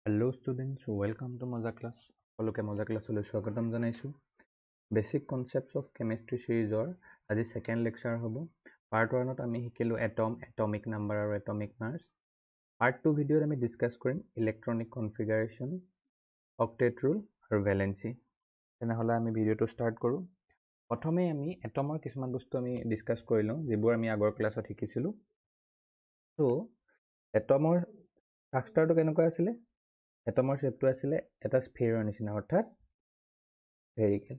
Hello students, welcome to Moza class. সকলোকে Moza classলৈ স্বাগতম জনাইছো। Basic concepts of chemistry series আজি second lecture হ'ব। Part 1 আমি শিকিলো atom, atomic number আৰু atomic mass. Part 2 ভিডিঅ'ত আমি ডিসকাস কৰিম electronic configuration, octet rule আৰু valency। তেনেহলে আমি ভিডিঅ'টো স্টাৰ্ট কৰো। প্ৰথমে আমি এটমৰ কিছুমান বস্তু আমি ডিসকাস কৰি লওঁ যিবোৰ আমি আগৰ ক্লাছত শিকিছিলো। তো এটমৰ ষ্ট্ৰাকচাৰটো কেনেকুৱা আছিল? এটমৰ শেপটো আছিল এটা স্ফিয়াৰৰ নিচিনা অৰ্থাৎ স্ফেৰিকেল।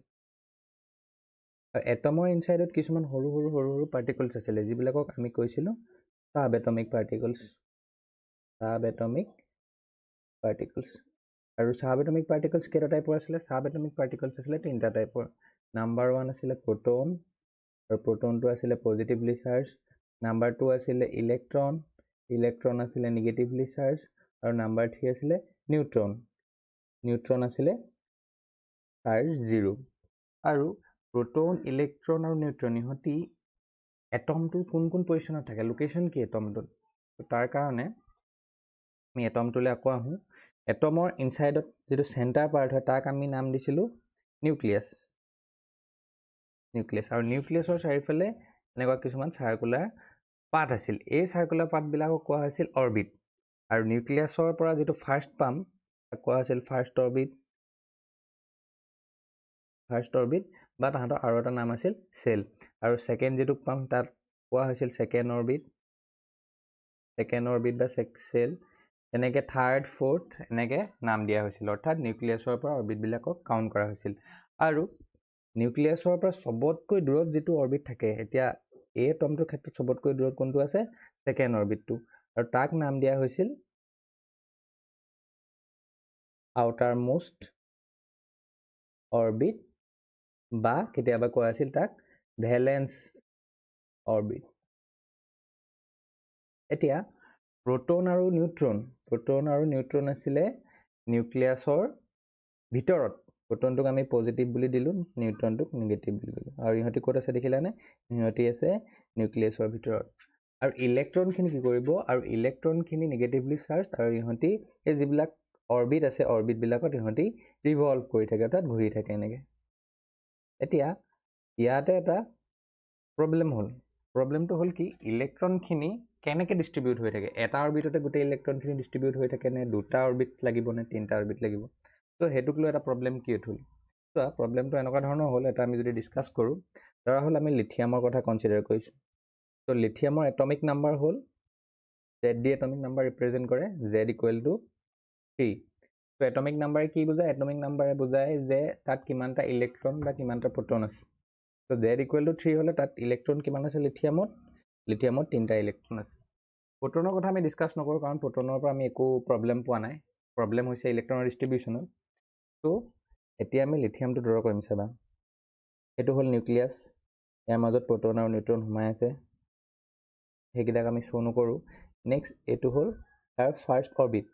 আৰু এটমৰ ইনসাইডত কিছুমান সৰু সৰু পাৰ্টিকলছ আছিল যিবিলাকক আমি কৈছিলো সাবএটমিক পাৰ্টিকলছ। আৰু সাবএটমিক পাৰ্টিকলছ কেইটা টাইপৰ আছিল? সাবএটমিক পাৰ্টিকলছ আছিল তিনিটা টাইপৰ। নাম্বাৰ 1 আছিল প্ৰোটন, আৰু প্ৰোটনটো আছিল পজিটিভলি চাৰ্জ। নাম্বাৰ 2 আছিল ইলেক্ট্ৰন, ইলেক্ট্ৰন আছিল নিগেটিভলি চাৰ্জ। আৰু নাম্বাৰ 3 আছিল নিউট্ৰন, নিউট্ৰন আছিল চাৰ্জ 0। আৰু প্ৰোটন, ইলেক্ট্ৰন আৰু নিউট্ৰন ইহঁতি এটমটোৰ কোন কোন পজিশনত থাকে, লোকেশন কি এটমটোৰ? তাৰ কাৰণে আমি এটমটোলৈ আকৌ আহোঁ। এটমৰ ইনসাইডত যেটো সেন্টাৰ পাৰ্ট হয় তাক আমি নাম দিছিলো নিউক্লিয়াছ। আৰু নিউক্লিয়াছৰ চাৰিওফালে এনেকুৱা কিছুমান সাৰ্কুলাৰ পাথ আছিল। এই সাৰ্কুলাৰ পাথবিলাকক কোৱা হৈছিল অৰবিট। আৰু নিউক্লিয়াছৰ পৰা যেটো ফাৰ্স্ট পাম তাক কোৱা হৈছিল ফাৰ্স্ট অৰবিট বা তাহাঁতৰ আৰু এটা নাম আছিল সেল। আৰু সেকেন্ড যেটো পাম তাক কোৱা হৈছিল সেকেন্ড অৰবিট বা সেল। এনেকে থাৰ্ড, ফোৰ্থ এনেকে নাম দিয়া হৈছিল। অৰ্থাৎ নিউক্লিয়াছৰ পৰা অৰবিট বিলাকক কাউন্ট কৰা হৈছিল। আৰু নিউক্লিয়াছৰ পৰা সবতকৈ দূৰত যেটো অৰবিট থাকে, এতিয়া এই এটমটোৰ ক্ষেত্ৰত সবতকৈ দূৰত কোনটো আছে? সেকেন্ড অৰবিটটো। আৰু তাক নাম দিয়া হৈছিল আউটাৰ মোষ্ট অৰবিট, বা কেতিয়াবা কোৱা আছিল তাক ভেলেন্স অৰবিট। এতিয়া প্ৰোটন আৰু নিউট্ৰন আছিলে নিউক্লিয়াছৰ ভিতৰত। প্ৰোটনটোক আমি পজিটিভ বুলি দিলো, নিউট্ৰনটোক নিগেটিভ বুলি দিলো। আৰু ইহঁতি ক'ত আছে দেখিলানে? ইহঁতি আছে নিউক্লিয়াছৰ ভিতৰত। আৰু ইলেক্ট্ৰনখিনি কি কৰিব? আৰু ইলেক্ট্ৰনখিনি নিগেটিভলি চাৰ্জ, আৰু ইহঁতি এই যিবিলাক অৰবিট আছে অৰবিট বিলাকত ইহঁতি ৰিভলভ কৰি থাকে, অৰ্থাৎ ঘূৰি থাকে এনেকে। এতিয়া ইয়াতে এটা প্ৰব্লেমটো হ'ল কি ইলেক্ট্ৰনখিনি কেনেকৈ ডিস্ট্ৰিবিউট হৈ থাকে? এটা অৰবিটতে গোটেই ইলেক্ট্ৰনখিনি ডিস্ট্ৰিবিউট হৈ থাকে নে দুটা অৰবিট লাগিব নে তিনিটা অৰবিট লাগিব? তো হেতুক লৈ এটা প্ৰব্লেম ক্ৰিয়েট হ'ল। তো প্ৰব্লেমটো এনেকুৱা ধৰণৰ হ'ল, এটা আমি যদি ডিসকাস কৰোঁ, ধৰা হ'ল আমি লিথিয়ামৰ কথা কনসিডাৰ কৰিছোঁ। তো লিথিয়ামৰ এটমিক নাম্বাৰ হ'ল Z এটমিক নাম্বাৰ ৰিপ্ৰেজেন্ট কৰে Z = 3। তো এটমিক নাম্বাৰে কি বুজায়? এটমিক নাম্বাৰে বুজায় যে তাত কিমানটা ইলেক্ট্ৰন বা কিমানটা প্ৰোটন আছে। তো Z = 3 হলে তাত ইলেক্ট্ৰন কিমান আছে লিথিয়ামত? লিথিয়ামত 3টা ইলেক্ট্ৰন আছে। প্ৰোটনৰ কথা আমি ডিসকাস নকৰোঁ কাৰণ প্ৰোটনৰ পৰা আমি একো প্ৰব্লেম পোৱা নাই। প্ৰব্লেম হৈছে ইলেক্ট্ৰনৰ ডিস্ট্ৰিবিউশনত। তো এতিয়া আমি লিথিয়ামটো ড্ৰ কৰিম। চাবা, এইটো হ'ল নিউক্লিয়াছ, ইয়াৰ মাজত প্ৰোটন আৰু নিউট্ৰন সোমাই আছে, সেইকেইটাক আমি শো নকৰোঁ। নেক্সট এইটো হ'ল তাৰ ফাৰ্স্ট অৰবিট।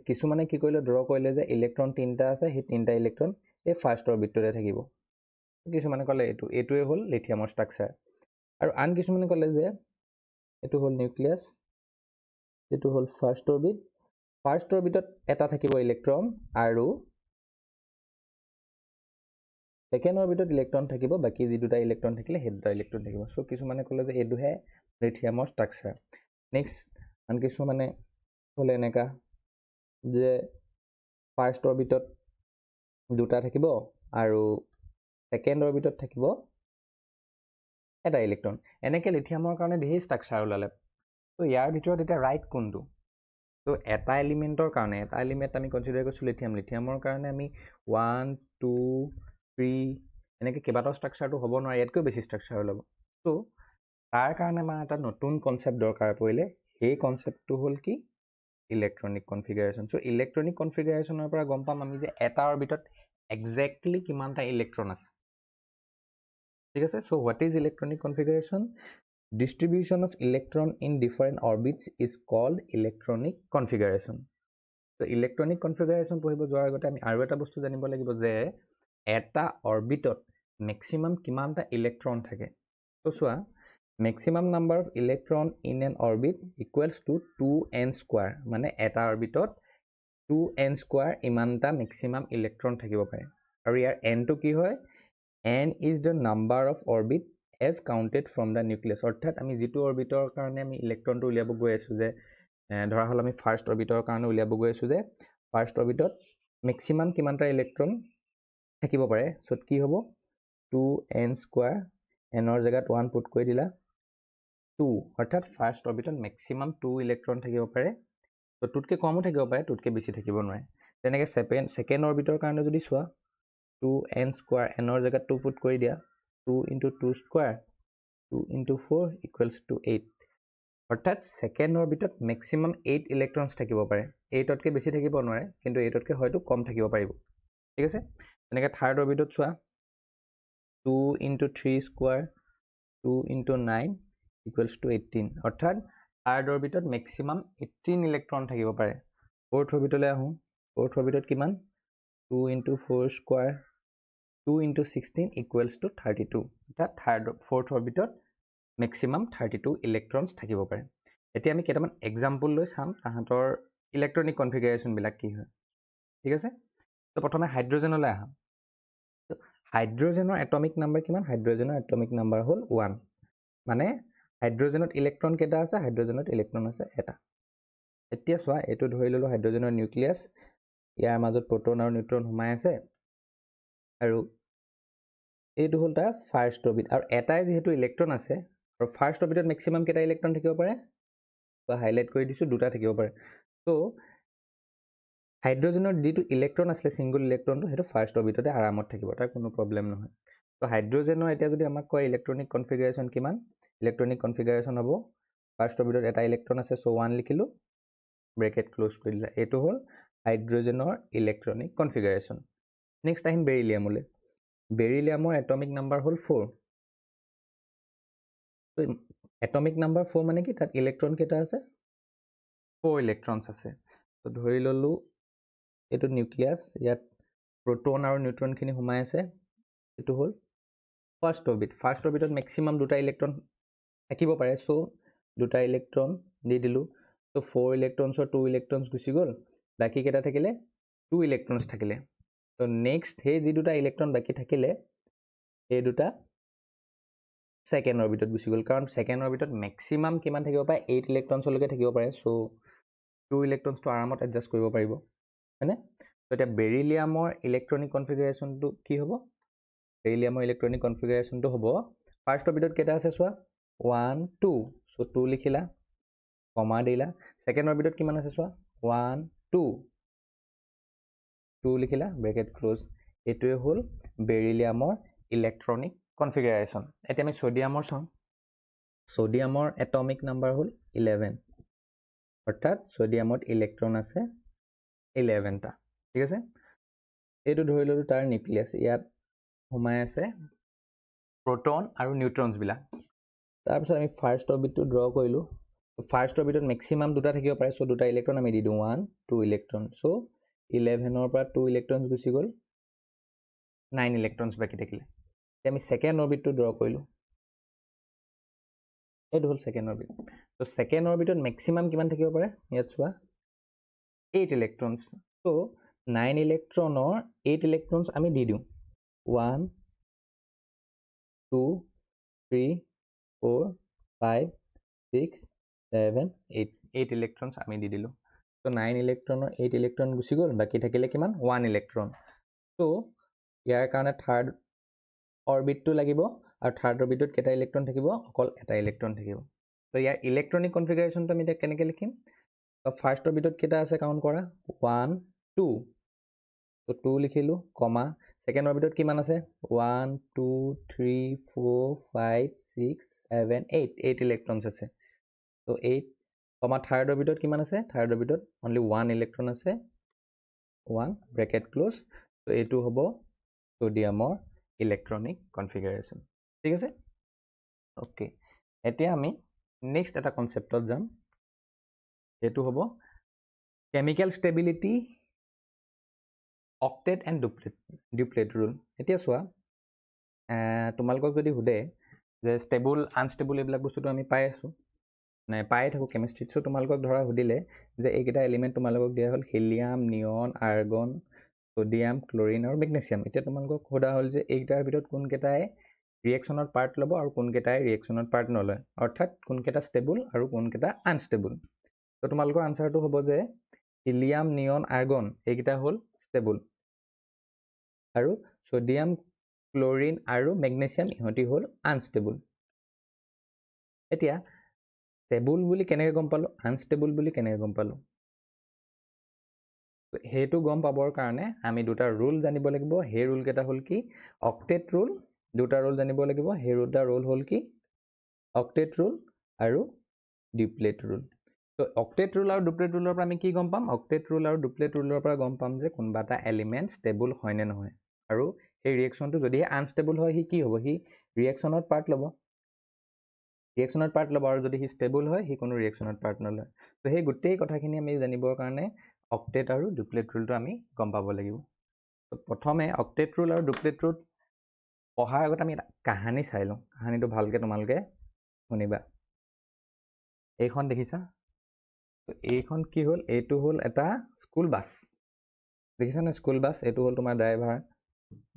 কিছুমানে কি কৰিলে ড্ৰ কৰিলে যে ইলেক্ট্ৰন 3টা আছে, সেই 3টা ইলেক্ট্ৰন এই ফাৰ্স্ট অৰবিটটোতে থাকিব। কিছুমানে ক'লে এইটোৱে হ'ল লিথিয়ামৰ ষ্ট্ৰাকচাৰ। আৰু আন কিছুমানে ক'লে যে এইটো হ'ল নিউক্লিয়াছ, এইটো হ'ল ফাৰ্স্ট অৰবিট। ফাৰ্স্ট অৰবিটত এটা থাকিব ইলেক্ট্ৰন আৰু সেকেন্ড অৰবিটত ইলেক্ট্ৰন থাকিব, বাকি যি দুটা ইলেক্ট্ৰন থাকিলে সেই দুটা ইলেক্ট্ৰন থাকিব। সো কিছুমানে ক'লে যে এইটোহে লিথিয়ামৰ ষ্ট্ৰাকচাৰ। নেক্সট আন কিছুমানে ক'লে এনেকা যে ফাৰ্স্ট অৰবিটত দুটা থাকিব আৰু সেকেন্ড অৰবিটত থাকিব এটা ইলেক্ট্ৰন। এনেকে লিথিয়ামৰ কাৰণে ধেৰ ষ্ট্ৰাকচাৰ ওলালে। তো ইয়াৰ ভিতৰত এতিয়া ৰাইট কোনটো? তো এটা এলিমেন্টৰ কাৰণে, এটা এলিমেন্ট আমি কনসিডাৰ কৰিছো লিথিয়ামৰ কাৰণে আমি 1 2 3 এনেকে কেইবাটাও ষ্ট্ৰাকচাৰটো হ'ব নোৱাৰে, ইয়াতকৈ বেছি ষ্ট্ৰাকচাৰ ওলাব। তো তাৰ কাৰণে আমাৰ এটা নতুন কনসেপ্ট দৰকাৰ পৰিলে। সেই কনসেপ্টটো হ'ল কি ইলেক্ট্ৰনিক কনফিগাৰেশ্যন। সো ইলেক্ট্ৰনিক কনফিগাৰেশ্যনৰ পৰা গম পাম আমি যে এটা অৰবিটত এক্স্যাক্টলি কিমানটা ইলেক্ট্ৰন আছে। ঠিক আছে? So what is electronic configuration? Distribution of electron in different orbits is called electronic configuration. So electronic configuration পঢ়িব যোৱাৰ আগতে আমি আৰু এটা বস্তু জানিব লাগিব যে এটা অৰবিটত maximum কিমানটা ইলেক্ট্ৰন থাকে। তো চোৱা, maximum number of electron in an orbit equals to 2n², মানে এটা অৰবিটত 2n স্কোয়াৰ ইমানটা মেক্সিমাম ইলেক্ট্ৰন থাকিব পাৰে আৰু ইয়াৰ nটো কি হয় n is the number of orbit as counted from the nucleus অৰ্থাৎ আমি যিটো অৰবিটৰ কাৰণে আমি ইলেক্ট্ৰনটো উলিয়াব গৈ আছো যে ধৰা হল আমি ফাৰ্স্ট অৰবিটৰ কাৰণে উলিয়াব গৈ আছো যে ফাৰ্স্ট অৰবিটত মেক্সিমাম কিমানটা ইলেক্ট্ৰন থাকিব পাৰে সো কি হ'ব 2n স্কোয়াৰ nৰ জায়গাত 1 পুট কৰি দিলা 2 অৰ্থাৎ ফাৰ্স্ট অৰবিটত মেক্সিমাম 2 ইলেক্ট্ৰন থাকিব পাৰে তো টুটকে কমও থাকিব পাৰে টুটকে বেছি থাকিব নোৱাৰে তেনেকৈ সেকেন্ড অৰবিটৰ কাৰণে যদি চোৱা 2n স্কোয়াৰ nৰ জায়গাত 2 পুট কৰি দিয়া 2 into 2 square 2 into 4 equals to 8 অৰ্থাৎ সেকেন্ড অৰবিটত মেক্সিমাম 8 ইলেক্ট্ৰনছ থাকিব পাৰে 8তকৈ বেছি থাকিব নোৱাৰে কিন্তু 8তকৈ হয়তো কম থাকিব পাৰিব ঠিক আছে তেনেকৈ থাৰ্ড অৰবিটত চোৱা 2 into 3 square 2 into 9 equals to 18 অৰ্থাৎ থাৰ্ড অৰবিটত মেক্সিমাম 18 ইলেক্ট্ৰন থাকিব পাৰে ফোৰ্থ অৰবিটলৈ আহোঁ ফোৰ্থ অৰবিটত কিমান 2 into 4 square 2 into 16 equals to 32 অৰ্থাৎ ফোৰ্থ অৰবিটত মেক্সিমাম 32 ইলেক্ট্ৰনছ থাকিব পাৰে এতিয়া আমি কেইটামান এক্সাম্পল লৈ চাম তাহাঁতৰ ইলেক্ট্ৰনিক কনফিগাৰেশ্যন বিলাক কি হয় ঠিক আছে তো প্ৰথমে হাইড্ৰজেনলৈ আহা হাইড্ৰজেনৰ এটমিক নাম্বাৰ কিমান হাইড্ৰজেনৰ এটমিক নাম্বাৰ হ'ল 1 মানে হাইড্ৰজেনত ইলেক্ট্ৰন কেইটা আছে হাইড্ৰজেনত ইলেক্ট্ৰন আছে এটা এতিয়া চোৱা এইটো ধৰি ললো হাইড্ৰজেনৰ নিউক্লিয়াছ ইয়াৰ মাজত প্ৰোটন আৰু নিউট্ৰন সোমাই আছে আৰু এইটো হ'ল তাৰ ফাৰ্স্ট অৰবিট আৰু এটাই যেহেতু ইলেক্ট্ৰন আছে আৰু ফাৰ্স্ট অৰবিটত মেক্সিমাম কেইটা ইলেক্ট্ৰন থাকিব পাৰে তো হাইলাইট কৰি দিছো দুটা থাকিব পাৰে তো হাইড্ৰজেনৰ যিটো ইলেক্ট্ৰন আছে সিঙ্গল ইলেক্ট্ৰনটো হেতু ফাৰ্স্ট অৰবিটতে আৰামত থাকিব তাৰ কোনো প্ৰবলেম নহয় তো হাইড্ৰজেনৰ এতিয়া যদি আমাক কয় ইলেক্ট্ৰনিক কনফিগাৰেশ্যন কিমান ইলেক্ট্ৰনিক কনফিগাৰেশ্যন হ'ব ফাৰ্স্ট অৰবিটত এটা ইলেক্ট্ৰন আছে সো 1 লিখিলো ব্ৰেকেট ক্লোজ কৰি দিলা এইটো হ'ল হাইড্ৰজেনৰ ইলেক্ট্ৰনিক কনফিগাৰেশ্যন নেক্সট আহিম বেৰিলিয়ামলৈ বেৰিলিয়ামৰ এটমিক নাম্বাৰ হ'ল 4 তো এটমিক নাম্বাৰ 4 মানে কি তাত ইলেক্ট্ৰন কেইটা আছে 4 ইলেক্ট্ৰনছ আছে তো ধৰি ললো এইটো নিউক্লিয়াছ ইয়াত প্ৰোটন আৰু নিউট্ৰনখিনি সোমাই আছে এইটো হ'ল ফাৰ্স্ট অৰবিটত মেক্সিমাম দুটা ইলেক্ট্ৰন থাকিব পাৰে সো দুটা ইলেক্ট্ৰন দি দিলো তো 4 ইলেক্ট্ৰনছৰ 2 ইলেক্ট্ৰনছ গুচি গ'ল বাকি কেইটা থাকিলে 2 ইলেক্ট্ৰনছ থাকিলে তো নেক্সট হে যি দুটা ইলেক্ট্ৰন বাকি থাকিলে এই দুটা সেকেন্ড অৰবিটত গুচি গ'ল কাৰণ সেকেন্ড অৰবিটত মেক্সিমাম কিমান থাকিব পাৰে 8 ইলেক্ট্ৰনছলৈকে থাকিব পাৰে সো 2 ইলেক্ট্ৰনছটো আৰামত এডজাষ্ট কৰিব পাৰিব হয়নে তো এতিয়া বেৰিলিয়ামৰ ইলেক্ট্ৰনিক কনফিগাৰেশ্যনটো কি হ'ব বেৰিলিয়ামৰ ইলেক্ট্ৰনিক কনফিগাৰেশ্যনটো হ'ব ফাৰ্স্ট অৰবিটত কেইটা আছে চোৱা 1 2 সো 2 লিখিলা কমা দিলা সেকেন্ড অৰবিটত কিমান আছে চোৱা 1 2 2 লিখিলা ব্ৰেকেট ক্লোজ এইটোৱে হ'ল বেৰিলিয়ামৰ ইলেক্ট্ৰনিক কনফিগাৰেশ্যন এতিয়া আমি সোডিয়ামৰ চাওঁ সোডিয়ামৰ এটমিক নাম্বাৰ হ'ল 11 অৰ্থাৎ সোডিয়ামত ইলেক্ট্ৰন আছে 11টা ঠিক আছে এইটো ধৰি ললো তাৰ নিউক্লিয়াছ ইয়াত সোমাই আছে প্ৰোটন আৰু নিউট্ৰনছ বিলাক তাৰপিছত আমি ফাৰ্স্ট অৰবিটটো ড্ৰ কৰিলো ফাৰ্স্ট অৰবিটত মেক্সিমাম দুটা থাকিব পাৰে সো দুটা ইলেক্ট্ৰন আমি দি দিওঁ 1 2 ইলেক্ট্ৰন সো 11ৰ পৰা 2 ইলেক্ট্ৰনছ গুচি গ'ল 9 ইলেক্ট্ৰনছ বাকি থাকিলে এতিয়া আমি সেকেন্ড অৰবিটটো ড্ৰ কৰিলো এইটো হ'ল সেকেন্ড অৰবিট তো সেকেন্ড অৰবিটত মেক্সিমাম কিমান থাকিব পাৰে ইয়াত চোৱা 8 ইলেক্ট্ৰনছ সো 9 ইলেক্ট্ৰনৰ 8 ইলেক্ট্ৰনছ আমি দি দিওঁ 1 2 3 4 5 6 7 8 ইলেক্ট্ৰনছ আমি দি দিলো তো 9 ইলেক্ট্ৰনৰ 8 ইলেক্ট্ৰন গুচি গ'ল বাকি থাকিলে কিমান 1 ইলেক্ট্ৰন তো ইয়াৰ কাৰণে থাৰ্ড অৰবিটটো লাগিব আৰু থাৰ্ড অৰবিটত কেইটা ইলেক্ট্ৰন থাকিব অকল এটা ইলেক্ট্ৰন থাকিব তো ইয়াৰ ইলেক্ট্ৰনিক কনফিগাৰেশ্যনটো আমি এতিয়া কেনেকৈ লিখিম তো ফাৰ্স্ট অৰবিটত কেইটা আছে কাউন্ট কৰা 1 2 তো 2 লিখিলো কমা সেকেন্ড অৰবিটত কিমান আছে 1 2 3 4 5 6 7 8 ইলেক্ট্ৰনছ আছে তো 8 কমা থাৰ্ড অৰবিটত কিমান আছে থাৰ্ড অৰবিটত অনলি 1 ইলেক্ট্ৰন আছে 1 ব্ৰেকেট ক্লোজ তো এইটো হ'ব সোডিয়ামৰ ইলেক্ট্ৰনিক কনফিগাৰেশ্যন ঠিক আছে ওকে এতিয়া আমি নেক্সট এটা কনসেপ্টত যাম এটো হ'ব chemical stability octet and duplet rule এতিয়া চোৱা তোমালোকক যদি হুদে যে স্টেবল আনস্টেবল এইবিলাক বস্তুটো আমি পাই আছো নাই পাই থাকোঁ কেমিষ্ট্ৰিত। চ' তোমালোকক ধৰা সুধিলে যে এইকেইটা এলিমেণ্ট তোমালোকক দিয়া হ'ল হিলিয়াম, নিয়ন, আৰ্গন, সোডিয়াম, ক্লৰিন আৰু মেগনেছিয়াম। এতিয়া তোমালোকক সোধা হ'ল যে এইকেইটাৰ ভিতৰত কোনকেইটাই ৰিয়েকশ্যনত পাৰ্ট ল'ব আৰু কোনকেইটাই ৰিয়েকশ্যনত পাৰ্ট নলয়, অৰ্থাৎ কোনকেইটা ষ্টেবল আৰু কোনকেইটা আনষ্টেবল। তো তোমালোকৰ আনচাৰটো হ'ব যে হিলিয়াম, নিয়ন, আৰ্গন এইকেইটা হ'ল ষ্টেবল আৰু সোডিয়াম, ক্লৰিন আৰু মেগনেছিয়াম ইহঁতি হ'ল আনষ্টেবল। এতিয়া ষ্টেবল বুলি কেনেকৈ গম পালোঁ, আনষ্টেবল বুলি কেনেকৈ গম পালোঁ? সেইটো গম পাবৰ কাৰণে আমি দুটা ৰুল জানিব লাগিব। সেই ৰুলকেইটা হ'ল কি? Octet rule. দুটা ৰুল জানিব লাগিব। সেই দুটা ৰুল হ'ল কি? অক্টেট ৰুল আৰু ডিপ্লেট ৰুল। তো অক্টেট ৰুল আৰু ডুপ্লেট ৰুলৰ পৰা আমি কি গম পাম? অক্টেট ৰুল আৰু ডুপ্লেট ৰুলৰ পৰা গম পাম যে কোনোবা এটা এলিমেণ্ট ষ্টেবল হয় নে নহয়। আৰু সেই ৰিয়েকশ্যনটো যদিহে আনষ্টেবল হয় সি কি হ'ব? সি ৰিয়েকশ্যনত পাৰ্ট ল'ব। ৰিয়েকশ্যনত পাৰ্ট ল'ব আৰু যদি সি ষ্টেবল হয় সি কোনো ৰিয়েকশ্যনত পাৰ্ট নলয়। তো সেই গোটেই কথাখিনি আমি জানিবৰ কাৰণে অক্টেট আৰু ডুপ্লেট ৰুলটো আমি গম পাব লাগিব। তো প্ৰথমে অক্টেট ৰুল আৰু ডুপ্লেট ৰুল পঢ়াৰ আগত আমি এটা কাহানী চাই লওঁ। কাহানীটো ভালকৈ তোমালোকে শুনিবা। এইখন দেখিছা? তো এইখন কি হ'ল? এইটো হ'ল এটা স্কুল বাছ। দেখিছানে স্কুল বাছ? এইটো হ'ল তোমাৰ ড্ৰাইভাৰ।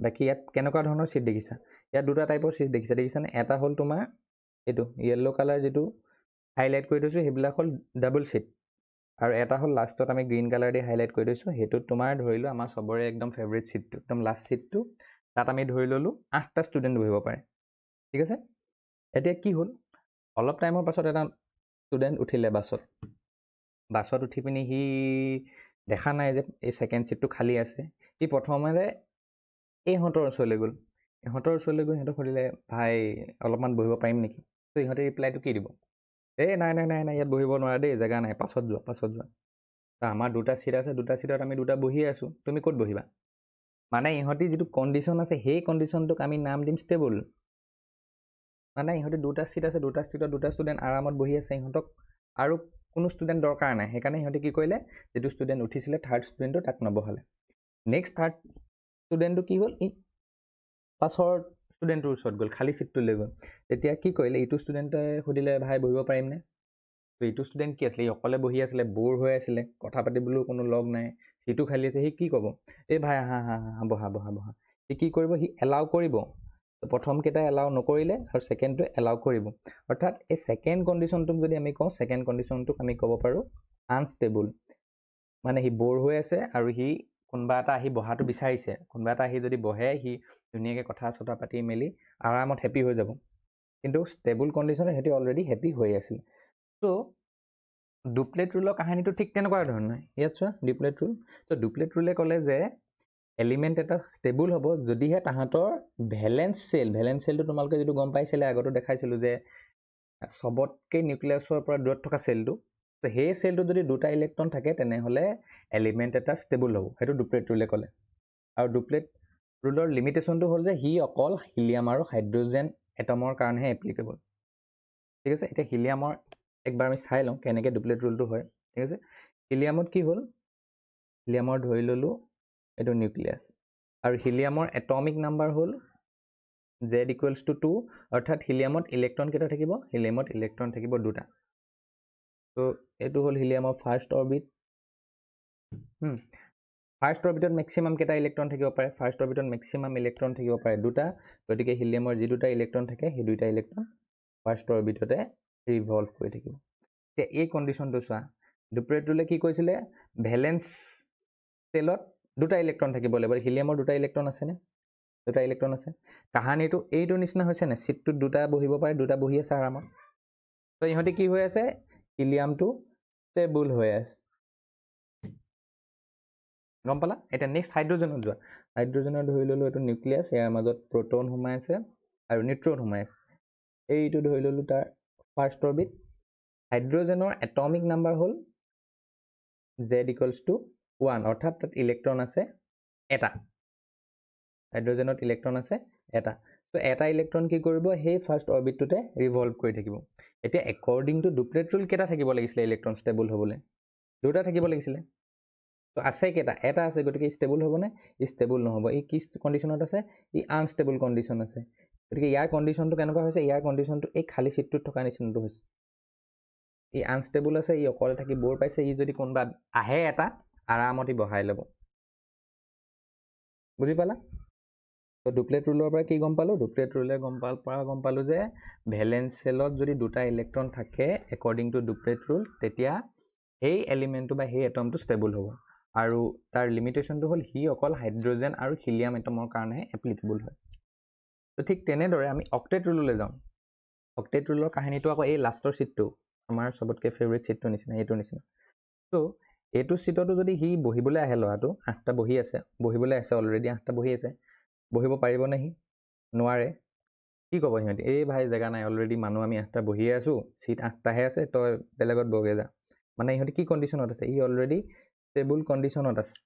বাকী ইয়াত কেনেকুৱা ধৰণৰ চিট দেখিছা? ইয়াত দুটা টাইপৰ চিট দেখিছা, দেখিছানে? এটা হ'ল তোমাৰ এইটো য়েল্ল' কালাৰ যিটো হাইলাইট কৰি থৈছোঁ সেইবিলাক হ'ল ডাবল চিট, আৰু এটা হ'ল লাষ্টত আমি গ্ৰীণ কালাৰ দি হাইলাইট কৰি থৈছোঁ সেইটোত তোমাৰ ধৰি লোৱা আমাৰ চবৰে একদম ফেভৰেট চিটটো, একদম লাষ্ট চিটটো, তাত আমি ধৰি ল'লোঁ 8টা ষ্টুডেণ্ট বহিব পাৰে। ঠিক আছে? এতিয়া কি হ'ল? অলপ টাইমৰ পাছত এটা ষ্টুডেণ্ট উঠিলে বাছত উঠি পিনি সি দেখা নাই যে এই ছেকেণ্ড চিটটো খালী আছে। সি প্ৰথমতে ইহঁতৰ ওচৰলৈ গ'ল। ইহঁতৰ ওচৰলৈ গৈ সিহঁতক সুধিলে, ভাই অলপমান বহিব পাৰিম নেকি? তো ইহঁতে ৰিপ্লাইটো কি দিব? নাই নাই নাই নাই ইয়াত বহিব নোৱাৰা দেই, জেগা নাই, পাছত যোৱা। আমাৰ দুটা চিট আছে, দুটা চিটত আমি দুটা বহি আছোঁ, তুমি ক'ত বহিবা? মানে ইহঁতি যিটো কণ্ডিশ্যন আছে সেই কণ্ডিশ্যনটোক আমি নাম দিম ষ্টেবল। মানে ইহঁতি দুটা চিট আছে, দুটা চিটত দুটা ষ্টুডেণ্ট আৰামত বহি আছে, ইহঁতক আৰু কোনো ষ্টুডেণ্ট দৰকাৰ নাই। সেইকাৰণে সিহঁতে কি কৰিলে, যিটো ষ্টুডেণ্ট উঠিছিলে থাৰ্ড ষ্টুডেণ্টটো তাক নবহালে। নেক্সট থাৰ্ড ষ্টুডেণ্টটো কি হ'ল? ই পাছৰ ষ্টুডেণ্টটোৰ ওচৰত গ'ল, খালী চিটটো লৈ গ'ল। তেতিয়া কি কৰিলে, ইটো ষ্টুডেণ্টে সুধিলে, ভাই বহিব পাৰিমনে? তো ইটো ষ্টুডেণ্ট কি আছিলে, ই অকলে বহি আছিলে, ব'ৰ হৈ আছিলে, কথা পাতিবলৈও কোনো লগ নাই, চিটো খালী আছে। সি কি ক'ব? এই ভাই আহা বহা। সি কি কৰিব? সি এলাউ কৰিব। প্ৰথমকেইটা এলাউ নকৰিলে আৰু ছেকেণ্ডটোৱে এলাউ কৰিব। অৰ্থাৎ এই ছেকেণ্ড কণ্ডিশ্যনটোক যদি আমি কওঁ, ছেকেণ্ড কণ্ডিশ্যনটোক আমি ক'ব পাৰোঁ আনষ্টেবল। মানে সি ব'ৰ হৈ আছে আৰু সি কোনোবা এটা আহি বহাটো বিচাৰিছে, কোনোবা এটা আহি যদি বহে সি ধুনীয়াকৈ কথা চথা পাতি মেলি আৰামত হেপী হৈ যাব। কিন্তু ষ্টেবল কণ্ডিশ্যনত সিহঁতি অলৰেডি হেপী হৈ আছিল। চ' ডুপ্লেট ৰুলৰ কাহিনীটো ঠিক তেনেকুৱা ধৰণৰ। ইয়াত চোৱা ডুপ্লেট ৰুল। তো ডুপ্লেট ৰুলে ক'লে যে এলিমেণ্ট এটা ষ্টেবল হ'ব যদিহে তাহাঁতৰ ভেলেন্স চেলটো তোমালোকে যিটো গম পাইছিলে আগতো দেখাইছিলোঁ যে চবতকৈ নিউক্লিয়াছৰ পৰা দূৰত থকা চেলটো, তো সেই চেলটোত যদি দুটা ইলেক্ট্ৰন থাকে তেনেহ'লে এলিমেণ্ট এটা ষ্টেবল হ'ব। সেইটো ডুপ্লেট ৰুলে ক'লে। আৰু ডুপ্লেট ৰুলৰ লিমিটেশ্যনটো হ'ল যে সি অকল হিলিয়াম আৰু হাইড্ৰজেন এটমৰ কাৰণেহে এপ্লিকেবল। ঠিক আছে? এতিয়া হিলিয়ামৰ একবাৰ আমি চাই লওঁ কেনেকৈ ডুপ্লেট ৰুলটো হয়। ঠিক আছে? হিলিয়ামত কি হ'ল? হিলিয়ামৰ ধৰি ল'লোঁ এইটো নিউক্লিয়াছ, আৰু হিলিয়ামৰ এটমিক নাম্বাৰ হ'ল Z=2, অৰ্থাৎ হিলিয়ামত ইলেক্ট্ৰন কেইটা থাকিব? হিলিয়ামত ইলেক্ট্ৰন থাকিব 2টা। তো এইটো হ'ল হিলিয়ামৰ ফাৰ্ষ্ট অৰ্বিট। ফাৰ্ষ্ট অৰ্বিটত মেক্সিমাম কেইটা ইলেক্ট্ৰন থাকিব পাৰে? ফাৰ্ষ্ট অৰ্বিটত মেক্সিমাম ইলেক্ট্ৰন থাকিব পাৰে 2টা। গতিকে হিলিয়ামৰ যি 2টা ইলেক্ট্ৰন থাকে সেই 2টা ইলেক্ট্ৰন ফাৰ্ষ্ট অৰ্বিটতে ৰিভল্ভ কৰি থাকিব। এতিয়া এই কণ্ডিশ্যনটো চোৱা, ডুপ্লেট ৰুলে কি কৈছিলে? ভেলেন্স চেলত 2টা ইলেক্ট্ৰন থাকিব লাগিব। হিলিয়ামৰ 2টা ইলেক্ট্ৰন আছেনে? 2টা ইলেক্ট্ৰন আছে। কাহানীটো এইটোৰ নিচিনা হৈছে নে? চিটটোত 2টা বহিব পাৰে, 2টা বহি আছে আৰামত। তো ইহঁতি কি হৈ আছে? হিলিয়ামটো ষ্টেবল হৈ আছে। গম পালা? এতিয়া নেক্সট হাইড্ৰজেনত যোৱা। হাইড্ৰজেনৰ ধৰি ল'লোঁ এইটো নিউক্লিয়াছ, ইয়াৰ মাজত প্ৰ'টন সোমাই আছে আৰু নিউট্ৰন সোমাই আছে। এইটো ধৰি ল'লোঁ তাৰ ফাৰ্ষ্ট অৰ্বিট। হাইড্ৰজেনৰ এটমিক নাম্বাৰ হ'ল Z=1, অৰ্থাৎ তাত ইলেক্ট্ৰন আছে এটা। হাইড্ৰজেনত ইলেক্ট্ৰন আছে এটা। তো এটা ইলেক্ট্ৰন কি কৰিব? সেই ফাৰ্ষ্ট অৰ্বিটটোতে ৰিভল্ভ কৰি থাকিব। এতিয়া একৰ্ডিং টু ডুপ্লেট ৰুল কেইটা থাকিব লাগিছিলে ইলেক্ট্ৰন ষ্টেবল হ'বলৈ? 2টা থাকিব লাগিছিলে। তো আছে কেইটা? এটা আছে, গতিকে ষ্টেবল হ'বনে? ষ্টেবল নহ'ব। ই কি কণ্ডিশ্যনত আছে? ই আনষ্টেবল কণ্ডিশ্যন আছে। গতিকে ইয়াৰ কণ্ডিশ্যনটো কেনেকুৱা হৈছে? ইয়াৰ কণ্ডিশ্যনটো এই খালী চিটটোত থকা নিচিনাটো হৈছে। ই আনষ্টেবল আছে, ই অকলে থাকি বৰ পাইছে, ই যদি কোনোবা আহে এটা আৰামত ই বহাই ল'ব। বুজি পালা? তো ডুপ্লেট ৰুলৰ পৰা কি গম পালো? ডুপ্লেট ৰুলে গম পালো যে ভেলেন্স চেলত যদি দুটা ইলেক্ট্ৰন থাকে একৰ্ডিং টু ডুপ্লেট ৰুল, তেতিয়া সেই এলিমেণ্টটো বা সেই এটমটো ষ্টেবল হ'ব। আৰু তাৰ লিমিটেশ্যনটো হ'ল সি অকল হাইড্ৰজেন আৰু হিলিয়াম এটমৰ কাৰণেহে এপ্লিকেবল হয়। তো ঠিক তেনেদৰে আমি অক্টেট ৰুললৈ যাওঁ। অক্টেট ৰুলৰ কাহিনীটো আকৌ এই লাষ্টৰ চিটটো, আমাৰ চবতকৈ ফেভৰেট চিটটোৰ নিচিনা, এইটোৰ নিচিনা। তো এইটো চিটতো যদি সি বহিবলৈ আহে, ল'ৰাটো 8টা বহি আছে, বহিবলৈ আছে অলৰেডি 8টা বহি আছে, বহিব পাৰিবনে সি? নোৱাৰে। কি ক'ব সিহঁতি? এই ভাই জেগা নাই, অলৰেডি মানুহ আমি 8টা বহিয়ে আছোঁ, চিট 8টাহে আছে, তই বেলেগত বগে যা। মানে ইহঁতি কি কণ্ডিশ্যনত আছে? ই অলৰেডি ষ্টেবল কণ্ডিশ্যনত আছে।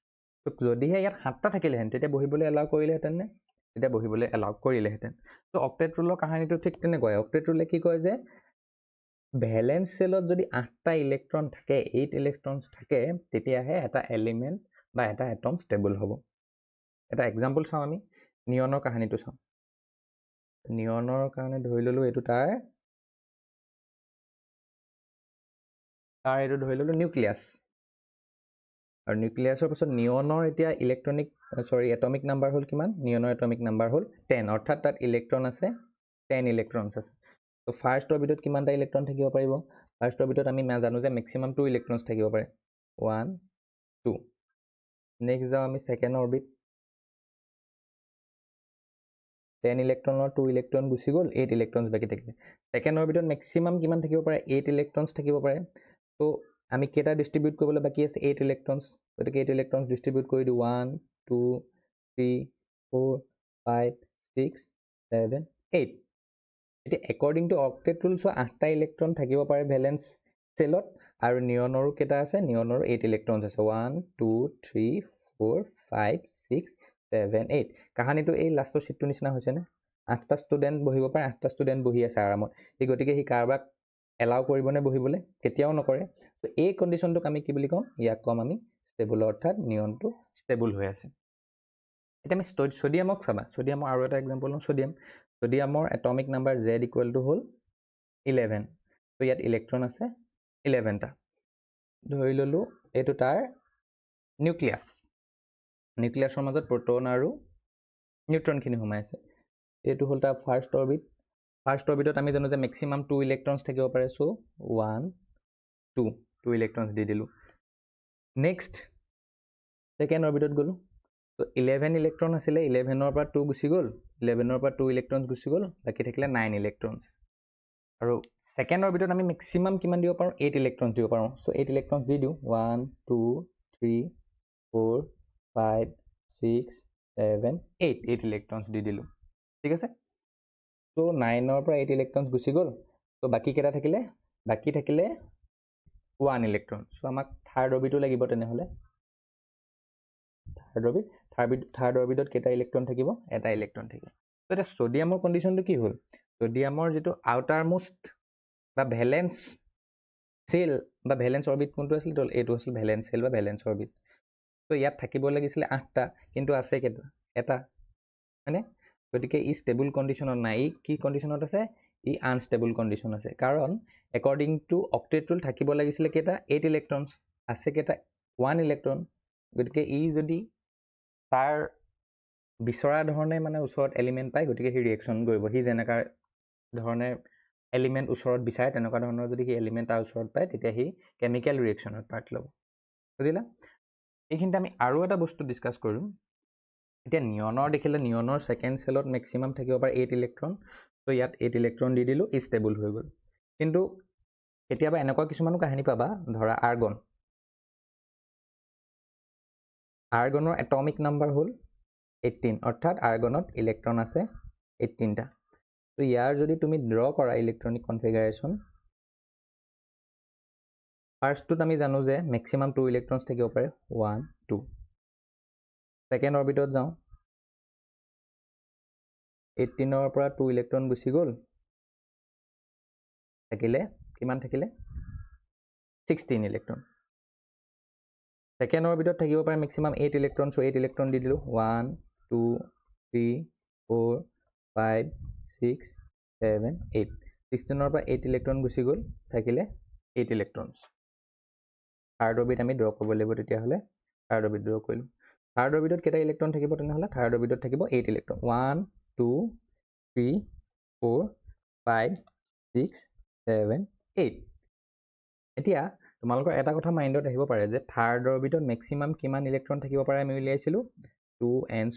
তো যদিহে ইয়াত 7টা থাকিলেহেঁতেন তেতিয়া বহিবলৈ এলাউ কৰিলেহেঁতেন নে? তেতিয়া বহিবলৈ এলাউ কৰিলেহেঁতেন। তো অক্টেট ৰুলৰ কাহিনীটো ঠিক তেনেকুৱাই। অক্টেট ৰুলে কি কয় যে ভেলেন্স চেলত যদি 8টা ইলেক্ট্ৰন থাকে, 8 ইলেক্ট্ৰনছ থাকে, তেতিয়াহে এটা এলিমেণ্ট বা এটা এটম ষ্টেবল হ'ব। এটা এক্সাম্পল চাওঁ আমি, নিয়নৰ কাহিনীটো চাওঁ। নিয়নৰ কাৰণে ধৰি ল'লো এইটো এইটো ধৰি ল'লো নিউক্লিয়াছ। আৰু নিউক্লিয়াছৰ পাছত নিয়নৰ এতিয়া এটমিক নাম্বাৰ হ'ল কিমান? নিয়নৰ এটমিক নাম্বাৰ হ'ল 10, অৰ্থাৎ তাত ইলেক্ট্ৰন আছে 10 ইলেক্ট্ৰনছ আছে। তো ফাৰ্ষ্ট অৰ্বিটত কিমানটা ইলেক্ট্ৰন থাকিব পাৰিব? ফাৰ্ষ্ট অৰ্বিটত আমি জানো যে মেক্সিমাম 2 ইলেক্ট্ৰনছ থাকিব পাৰে, 1 2। নেক্সট যাওঁ আমি ছেকেণ্ড অৰ্বিট। 10 ইলেক্ট্ৰনৰ 2 ইলেক্ট্ৰন গুচি গ'ল, 8 ইলেক্ট্ৰনছ বাকী থাকিলে। ছেকেণ্ড অৰ্বিটত মেক্সিমাম কিমান থাকিব পাৰে? 8 ইলেক্ট্ৰনছ থাকিব পাৰে। তো আমি কেইটা ডিষ্ট্ৰিবিউট কৰিবলৈ বাকী আছে? 8 ইলেক্ট্ৰনছ। গতিকে 8 ইলেক্ট্ৰনছ ডিষ্ট্ৰিবিউট কৰি দিওঁ, 1 2 3 4 5 6 7 8। এতিয়া একৰ্ডিং টু অক্টেট ৰুলছ 8টা ইলেক্ট্ৰন থাকিব পাৰে ভেলেন্স চেলত, আৰু নিয়নৰো কেইটা আছে? নিয়নৰো 8 ইলেক্ট্ৰনছ আছে, 1 2 3 4 5 6 7 8। কাহিনীটো এই লাষ্টৰ চিটটোৰ নিচিনা হৈছেনে? 8টা ষ্টুডেণ্ট বহিব পাৰে, 8টা ষ্টুডেণ্ট বহি আছে আৰামত। গতিকে সি কাৰোবাক এলাউ কৰিবনে বহিবলৈ? কেতিয়াও নকৰে। তো এই কণ্ডিশ্যনটোক আমি কি বুলি ক'ম? ইয়াক ক'ম আমি ষ্টেবল, অৰ্থাৎ নিয়নটো ষ্টেবল হৈ আছে। এতিয়া আমি ছডিয়ামক চাবা। ছডিয়ামৰ আৰু এটা এক্সাম্পল লওঁ, ছডিয়ামৰ এটমিক নাম্বাৰ Z = হ'ল 11। তো ইয়াত ইলেক্ট্ৰন আছে 11টা। ধৰি ল'লো এইটো তাৰ নিউক্লিয়াছ। নিউক্লিয়াছৰ মাজত প্ৰ'টন আৰু নিউট্ৰনখিনি সোমাই আছে। এইটো হ'ল তাৰ ফাৰ্ষ্ট অৰ্বিট। ফাৰ্ষ্ট অৰ্বিটত আমি জানো যে মেক্সিমাম 2 ইলেক্ট্ৰনছ থাকিব পাৰে, চ' 1 2 ইলেক্ট্ৰনছ দি দিলোঁ। নেক্সট ছেকেণ্ড অৰ্বিটত গ'লোঁ। তো 11 ইলেক্ট্ৰন আছিলে, 11ৰ পৰা 2 গুচি গ'ল, 11ৰ পৰা 2 ইলেক্ট্ৰনছ গুচি গ'ল, বাকী থাকিলে 9 ইলেক্ট্ৰনছ। আৰু ছেকেণ্ড অৰ্বিটত আমি মেক্সিমাম কিমান দিব পাৰোঁ? 8 ইলেক্ট্ৰনছ দিব পাৰোঁ। চ' 8 ইলেক্ট্ৰনছ দি দিওঁ, 1 2 3 4 5 6 7 8 8 ইলেক্ট্ৰনছ দি দিলোঁ। ঠিক আছে? চ' 9ৰ পৰা 8 ইলেক্ট্ৰনছ গুচি গ'ল। চ' বাকী কেইটা থাকিলে? বাকী থাকিলে 1 ইলেক্ট্ৰন। চ' আমাক থাৰ্ড অৰ্বিটো লাগিব তেনেহ'লে। থাৰ্ড অৰ্বিটত কেইটা ইলেক্ট্ৰন থাকিব? এটা ইলেক্ট্ৰন থাকিব। তো এতিয়া ছডিয়ামৰ কণ্ডিশ্যনটো কি হ'ল? ছডিয়ামৰ যিটো আউটাৰ মোষ্ট বা ভেলেন্স চেল বা ভেলেন্স অৰ্বিট কোনটো আছিল? এইটো আছিল ভেলেন্স চেল বা ভেলেন্স অৰ্বিট। তো ইয়াত থাকিব লাগিছিলে 8টা, কিন্তু আছে কেইটা? এটা, হয়নে? গতিকে ই ষ্টেবল কণ্ডিশ্যনত নাই। ই কি কণ্ডিশ্যনত আছে? ই আনষ্টেবল কণ্ডিশ্যন আছে। কাৰণ একৰ্ডিং টু অক্টেট ৰুল থাকিব লাগিছিলে কেইটা? 8 ইলেক্ট্ৰনছ, আছে কেইটা? 1 ইলেক্ট্ৰন। গতিকে ই যদি তাৰ বিচৰা ধৰণে মানে ওচৰত এলিমেণ্ট পায়, গতিকে সি ৰিয়েকশ্যন কৰিব। সি যেনেকুৱা ধৰণে এলিমেণ্ট ওচৰত বিচাৰে, তেনেকুৱা ধৰণৰ যদি সি এলিমেণ্ট তাৰ ওচৰত পায়, তেতিয়া সি কেমিকেল ৰিয়েকশ্যনত পাৰ্ট ল'ব। বুজিলা? এইখিনিতে আমি আৰু এটা বস্তু ডিছকাছ কৰিম। এতিয়া নিয়নৰ দেখিলে নিয়নৰ ছেকেণ্ড চেলত মেক্সিমাম থাকিব পাৰে 8 ইলেক্ট্ৰন। তো ইয়াত 8 ইলেক্ট্ৰন দি দিলোঁ, ই ষ্টেবল হৈ গ'ল। কিন্তু কেতিয়াবা এনেকুৱা কিছুমানো কাহিনী পাবা, ধৰা আৰ্গনৰ এটমিক নাম্বাৰ হ'ল 18, অৰ্থাৎ আৰ্গনত ইলেক্ট্ৰন আছে 18টা। তো ইয়াৰ যদি তুমি ড্ৰ কৰা ইলেক্ট্ৰনিক কনফিগাৰেশ্যন, ফাৰ্ষ্টটোত আমি জানো যে মেক্সিমাম 2 ইলেক্ট্ৰনছ থাকিব পাৰে, 1 2। ছেকেণ্ড অৰ্বিটত যাওঁ, 18ৰ পৰা 2 ইলেক্ট্ৰন গুচি গ'ল, থাকিলে কিমান থাকিলে? 16 ইলেক্ট্ৰন। ছেকেণ্ড অৰ্বিটত থাকিব পাৰে মেক্সিমাম 8 ইলেক্ট্ৰন, চ' 8 ইলেক্ট্ৰন দি দিলোঁ, 1 2 3 4 5 6 7 8। 16ৰ পৰা 8 ইলেক্ট্ৰন গুচি গ'ল, থাকিলে 8 ইলেক্ট্ৰনছ থাৰ্ড অৰবিট আমি ড্ৰ কৰিব লাগিব তেতিয়াহ'লে থাৰ্ড অৰবিট ড্ৰ কৰিলোঁ থাৰ্ড অৰবিটত কেইটা ইলেক্ট্ৰন থাকিব তেনেহ'লে থাৰ্ড অৰবিটত থাকিব 8 ইলেক্ট্ৰন 1 2 3 4 5 6 7 8 এতিয়া তোমালোকৰ এটা কথা মাইণ্ডত আহিব পাৰে যে থাৰ্ড অৰবিটত মেক্সিমাম কিমান ইলেক্ট্ৰন থাকিব পাৰে আমি উলিয়াইছিলোঁ 2n²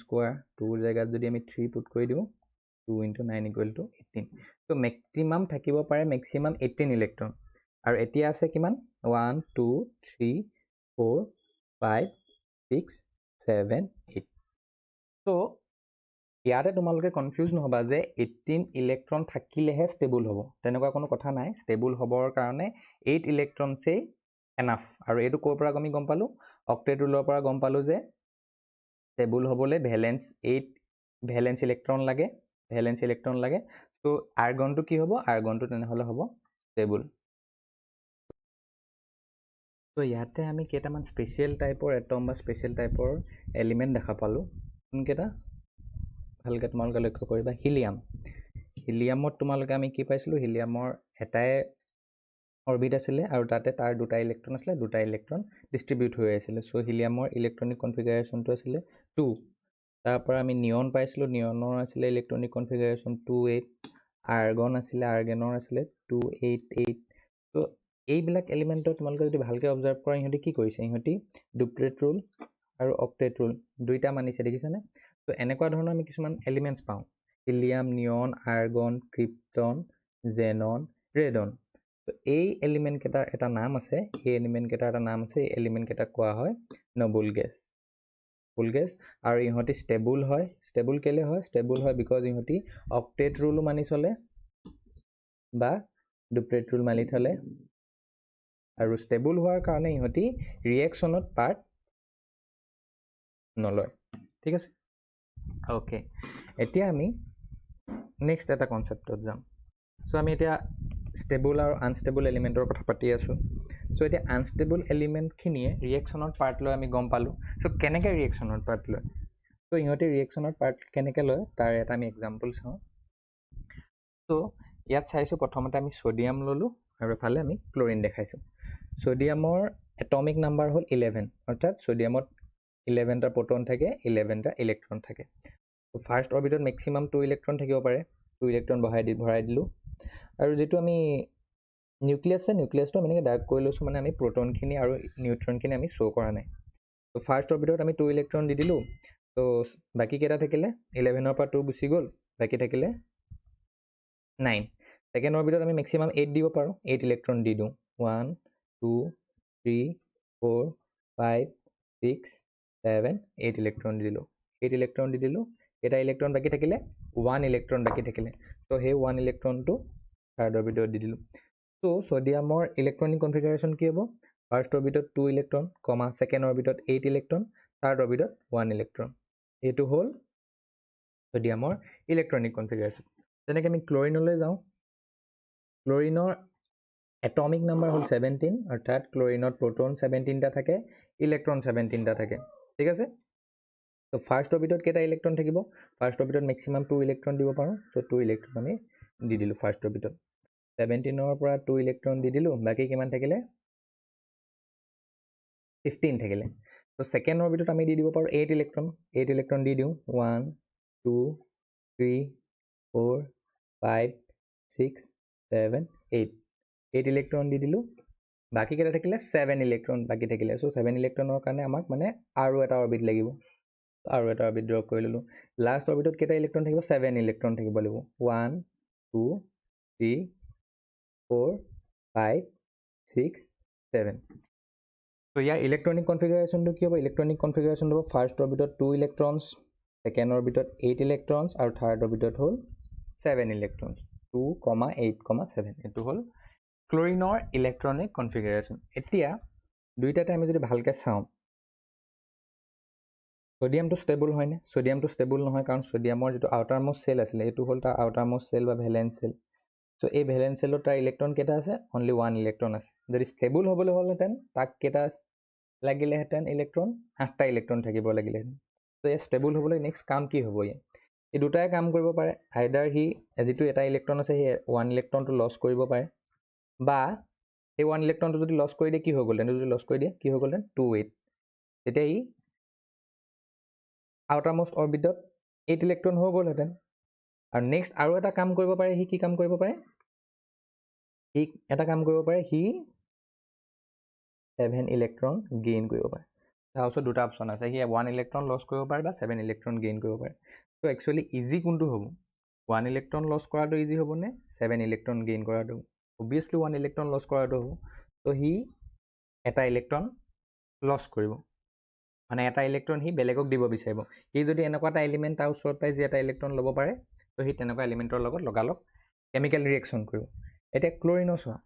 2 জেগাত যদি আমি 3 পুট কৰি দিওঁ 2 × 9 = 18 so মেক্সিমাম থাকিব পাৰে মেক্সিমাম 18 ইলেক্ট্ৰন আৰু এতিয়া আছে কিমান 1 2 3 4 5 6 7 8 so ইয়াতে তোমালোকে কনফিউজ নহবা যে 18 ইলেক্ট্ৰন থাকিলেহে ষ্টেবল হ'ব তেনেকুৱা কোনো কথা নাই ষ্টেবল হ'বৰ কাৰণে 8 ইলেক্ট্ৰনছেই এনাফ আৰু এইটো ক'ৰ পৰা আমি গম পালোঁ অক্টেট ৰুলৰ পৰা গম পালোঁ যে ষ্টেবল হ'বলৈ ভেলেন্স ইলেক্ট্ৰন লাগে so আৰ্গনটো কি হ'ব আৰ্গনটো তেনেহ'লে হ'ব ষ্টেবল তো ইয়াতে আমি কেইটামান স্পেচিয়েল টাইপৰ এটম বা স্পেচিয়েল টাইপৰ এলিমেণ্ট দেখা পালোঁ কোনকেইটা ভালকৈ তোমালোকে লক্ষ্য কৰিবা হিলিয়ামত তোমালোকে আমি কি পাইছিলোঁ হিলিয়ামৰ এটাই অৰবিট আছিলে আৰু তাতে তাৰ দুটা ইলেক্ট্ৰন আছিলে দুটা ইলেক্ট্ৰন ডিষ্ট্ৰিবিউট হৈ আছিলে চ' হিলিয়ামৰ ইলেক্ট্ৰনিক কনফিগাৰেশ্যনটো আছিলে 2 তাৰ পৰা আমি নিয়ন পাইছিলোঁ নিয়নৰ আছিলে ইলেক্ট্ৰনিক কনফিগাৰেশ্যন 28 আৰ্গন আছিলে আৰ্গেনৰ আছিলে 288 ত' এইবিলাক এলিমেণ্টত তোমালোকে যদি ভালকৈ অবজাৰ্ভ কৰা ইহঁতি কি কৰিছে ইহঁতি ডুপ্লেট ৰুল আৰু অক্টেট ৰুল দুইটা মানিছে দেখিছেনে তো এনেকুৱা ধৰণৰ আমি কিছুমান এলিমেণ্টছ পাওঁ হিলিয়াম নিয়ন আৰ্গন ক্ৰিপ্টন জেনন ৰেডন তো এই এলিমেণ্ট কেইটাৰ এটা নাম আছে এই এলিমেণ্ট কেইটাৰ এটা নাম আছে এই এলিমেণ্ট কেইটাক কোৱা হয় নবুল গেছ আৰু ইহঁতি ষ্টেবল কেলে হয় ষ্টেবল হয় বিকজ ইহঁতি অক্টেট ৰুলো মানি চলে বা ডুপ্লেট ৰুল মানি চলে আৰু ষ্টেবল হোৱাৰ কাৰণে ইহঁতি ৰিয়েকশ্যনত পাৰ্ট নলয় ঠিক আছে অ'কে এতিয়া আমি নেক্সট এটা কনচেপ্টত যাম চ' আমি এতিয়া ষ্টেবল আৰু আনষ্টেবল এলিমেণ্টৰ কথা পাতি আছোঁ চ' এতিয়া আনষ্টেবল এলিমেণ্টখিনিয়ে ৰিয়েকশ্যনত পাৰ্ট লৈ আমি গম পালোঁ চ' কেনেকৈ ৰিয়েকশ্যনত পাৰ্ট লয় চ' ইহঁতে ৰিয়েকশ্যনত পাৰ্ট কেনেকৈ লয় তাৰ এটা আমি এক্সাম্পল চাওঁ চ' ইয়াত চাইছোঁ প্ৰথমতে আমি ছ'ডিয়াম ল'লোঁ আৰু এফালে আমি ক্লৰিন দেখাইছোঁ ছ'ডিয়ামৰ এটমিক নাম্বাৰ হ'ল 11 অৰ্থাৎ ছ'ডিয়ামত 11টা প্ৰটন থাকে 11টা ইলেক্ট্ৰন থাকে ফাৰ্ষ্ট অৰবিটত মেক্সিমাম 2 ইলেক্ট্ৰন থাকিব পাৰে 2 ইলেক্ট্ৰন ভৰাই দিলোঁ আৰু যিটো আমি নিউক্লিয়াছটো আমি এনেকৈ ডাৰ্ক কৰি লৈছোঁ মানে আমি প্ৰটনখিনি আৰু নিউট্ৰনখিনি আমি শ্ব' কৰা নাই ত' ফাৰ্ষ্ট অৰবিটত আমি 2 ইলেক্ট্ৰন দি দিলোঁ ত' বাকী কেইটা থাকিলে 11ৰ পৰা 2 গুচি গ'ল বাকী থাকিলে 9 ছেকেণ্ড অৰবিটত আমি মেক্সিমাম 8 দিব পাৰোঁ 8 ইলেক্ট্ৰন দি দিওঁ 1 2 3 4 5 6 7 8 ইলেক্ট্ৰন দি দিলোঁ 8 ইলেক্ট্ৰন দি দিলোঁ এটা ইলেক্ট্ৰন বাকী থাকিলে 1 ইলেক্ট্ৰন বাকী থাকিলে ত' সেই 1 ইলেক্ট্ৰনটো থাৰ্ড অৰবিটত দি দিলোঁ ত' ছ'ডিয়ামৰ ইলেক্ট্ৰনিক কনফিগাৰেশ্যন কি হ'ব ফাৰ্ষ্ট অৰবিটত 2 ইলেক্ট্ৰন কমা ছেকেণ্ড অৰবিটত 8 ইলেক্ট্ৰন থাৰ্ড অৰবিটত 1 ইলেক্ট্ৰন এইটো হ'ল ছ'ডিয়ামৰ ইলেক্ট্ৰনিক কনফিগাৰেশ্যন যেনেকৈ আমি ক্লৰিনলৈ যাওঁ ক্লৰিনৰ এটমিক নাম্বাৰ হ'ল 17 অৰ্থাৎ ক্লৰিনত প্ৰটন 17টা থাকে ইলেক্ট্ৰন 17টা থাকে ঠিক আছে তো ফাৰ্ষ্ট অৰবিটত কেইটা ইলেক্ট্ৰন থাকিব ফাৰ্ষ্ট অৰবিটত মেক্সিমাম 2 ইলেক্ট্ৰন দিব পাৰোঁ ত' 2 ইলেক্ট্ৰন আমি দি দিলোঁ ফাৰ্ষ্ট অৰবিটত 17ৰ পৰা 2 ইলেক্ট্ৰন দি দিলোঁ বাকী কিমান থাকিলে 15 থাকিলে ত' ছেকেণ্ড অৰবিটত আমি দি দিব পাৰোঁ 8 ইলেক্ট্ৰন দি দিওঁ 1 2 3 4 5 6 7 8 8 ইলেক্ট্ৰন দি দিলোঁ বাকী কেইটা থাকিলে 7 ইলেক্ট্ৰন বাকী থাকিলে চ' 7 ইলেক্ট্ৰনৰ কাৰণে আমাক মানে আৰু এটা অৰবিট লাগিব আৰু এটা অৰবিট ড্ৰ কৰি ল'লোঁ লাষ্ট অৰবিটত কেইটা ইলেক্ট্ৰন থাকিব 7 ইলেক্ট্ৰন থাকিব লাগিব 1 2 3 4 5 6 7 চ' ইয়াৰ ইলেক্ট্ৰনিক কনফিগাৰেশ্যনটো কি হ'ব ইলেক্ট্ৰনিক কনফিগাৰেশ্যনটো হ'ব ফাৰ্ষ্ট অৰবিটত 2 ইলেক্ট্ৰনছ ছেকেণ্ড অৰবিটত 8 ইলেক্ট্ৰনছ আৰু থাৰ্ড অৰবিটত হ'ল 7 ইলেক্ট্ৰনছ 2, 8, 7 এইটো হ'ল ক্লৰিনৰ ইলেক্ট্ৰনিক কনফিগাৰেশ্যন এতিয়া দুইটাতে আমি যদি ভালকৈ চাওঁ ছ'ডিয়ামটো ষ্টেবল হয়নে ছ'ডিয়ামটো ষ্টেবল নহয় কাৰণ ছ'ডিয়ামৰ যিটো আউটাৰমষ্ট চেল আছিলে এইটো হ'ল তাৰ আউটাৰমষ্ট চেল বা ভেলেন্স চেল চ' এই ভেলেন্স চেলত তাৰ ইলেক্ট্ৰন কেইটা আছে অনলি 1 ইলেক্ট্ৰন আছে যদি ষ্টেবল হ'বলৈ হ'লহেঁতেন তাক কেইটা লাগিলেহেঁতেন ইলেক্ট্ৰন 8টা ইলেক্ট্ৰন থাকিব লাগিলেহেঁতেন চ' এই ষ্টেবল হ'বলৈ নেক্সট কাম কি হ'ব এই দুটাই কাম কৰিব পাৰে আইদাৰ সি যিটো এটা ইলেক্ট্ৰন আছে সেই 1 ইলেক্ট্ৰনটো লছ কৰিব পাৰে বা এই 1 ইলেক্ট্ৰনটো যদি লছ কৰি দিয়ে কি হৈ গ'ল তেনে যদি লছ কৰি দিয়ে কি হৈ গ'ল তেন 2 8 তেতিয়া ই আউটাৰমোষ্ট অৰবিটত 8 ইলেক্ট্ৰন হৈ গ'লহেঁতেন আৰু নেক্সট আৰু এটা কাম কৰিব পাৰে সি কি কাম কৰিব পাৰে সি এটা কাম কৰিব পাৰে সি 7 ইলেক্ট্ৰন গেইন কৰিব পাৰে তাৰ ওচৰত দুটা অপচন আছে সি 1 ইলেক্ট্ৰন লছ কৰিব পাৰে বা 7 ইলেক্ট্ৰন গেইন কৰিব পাৰে তো একচুৱেলি ইজি কোনটো হ'ব 1 ইলেক্ট্ৰন লছ কৰাটো ইজি হ'ব নে 7 ইলেক্ট্ৰন গেইন কৰাটো অবভিয়াছলি 1 ইলেক্ট্ৰন লছ কৰাটো হ'ব তো সি এটা ইলেক্ট্ৰন লছ কৰিব মানে এটা ইলেক্ট্ৰন সি বেলেগক দিব বিচাৰিব সি যদি এনেকুৱা এটা এলিমেণ্ট তাৰ ওচৰত পায় যি এটা ইলেক্ট্ৰন ল'ব পাৰে তো সি তেনেকুৱা এলিমেণ্টৰ লগত লগালগ কেমিকেল ৰিয়েকশ্যন কৰিব এতিয়া ক্লৰিনৰ চোৱা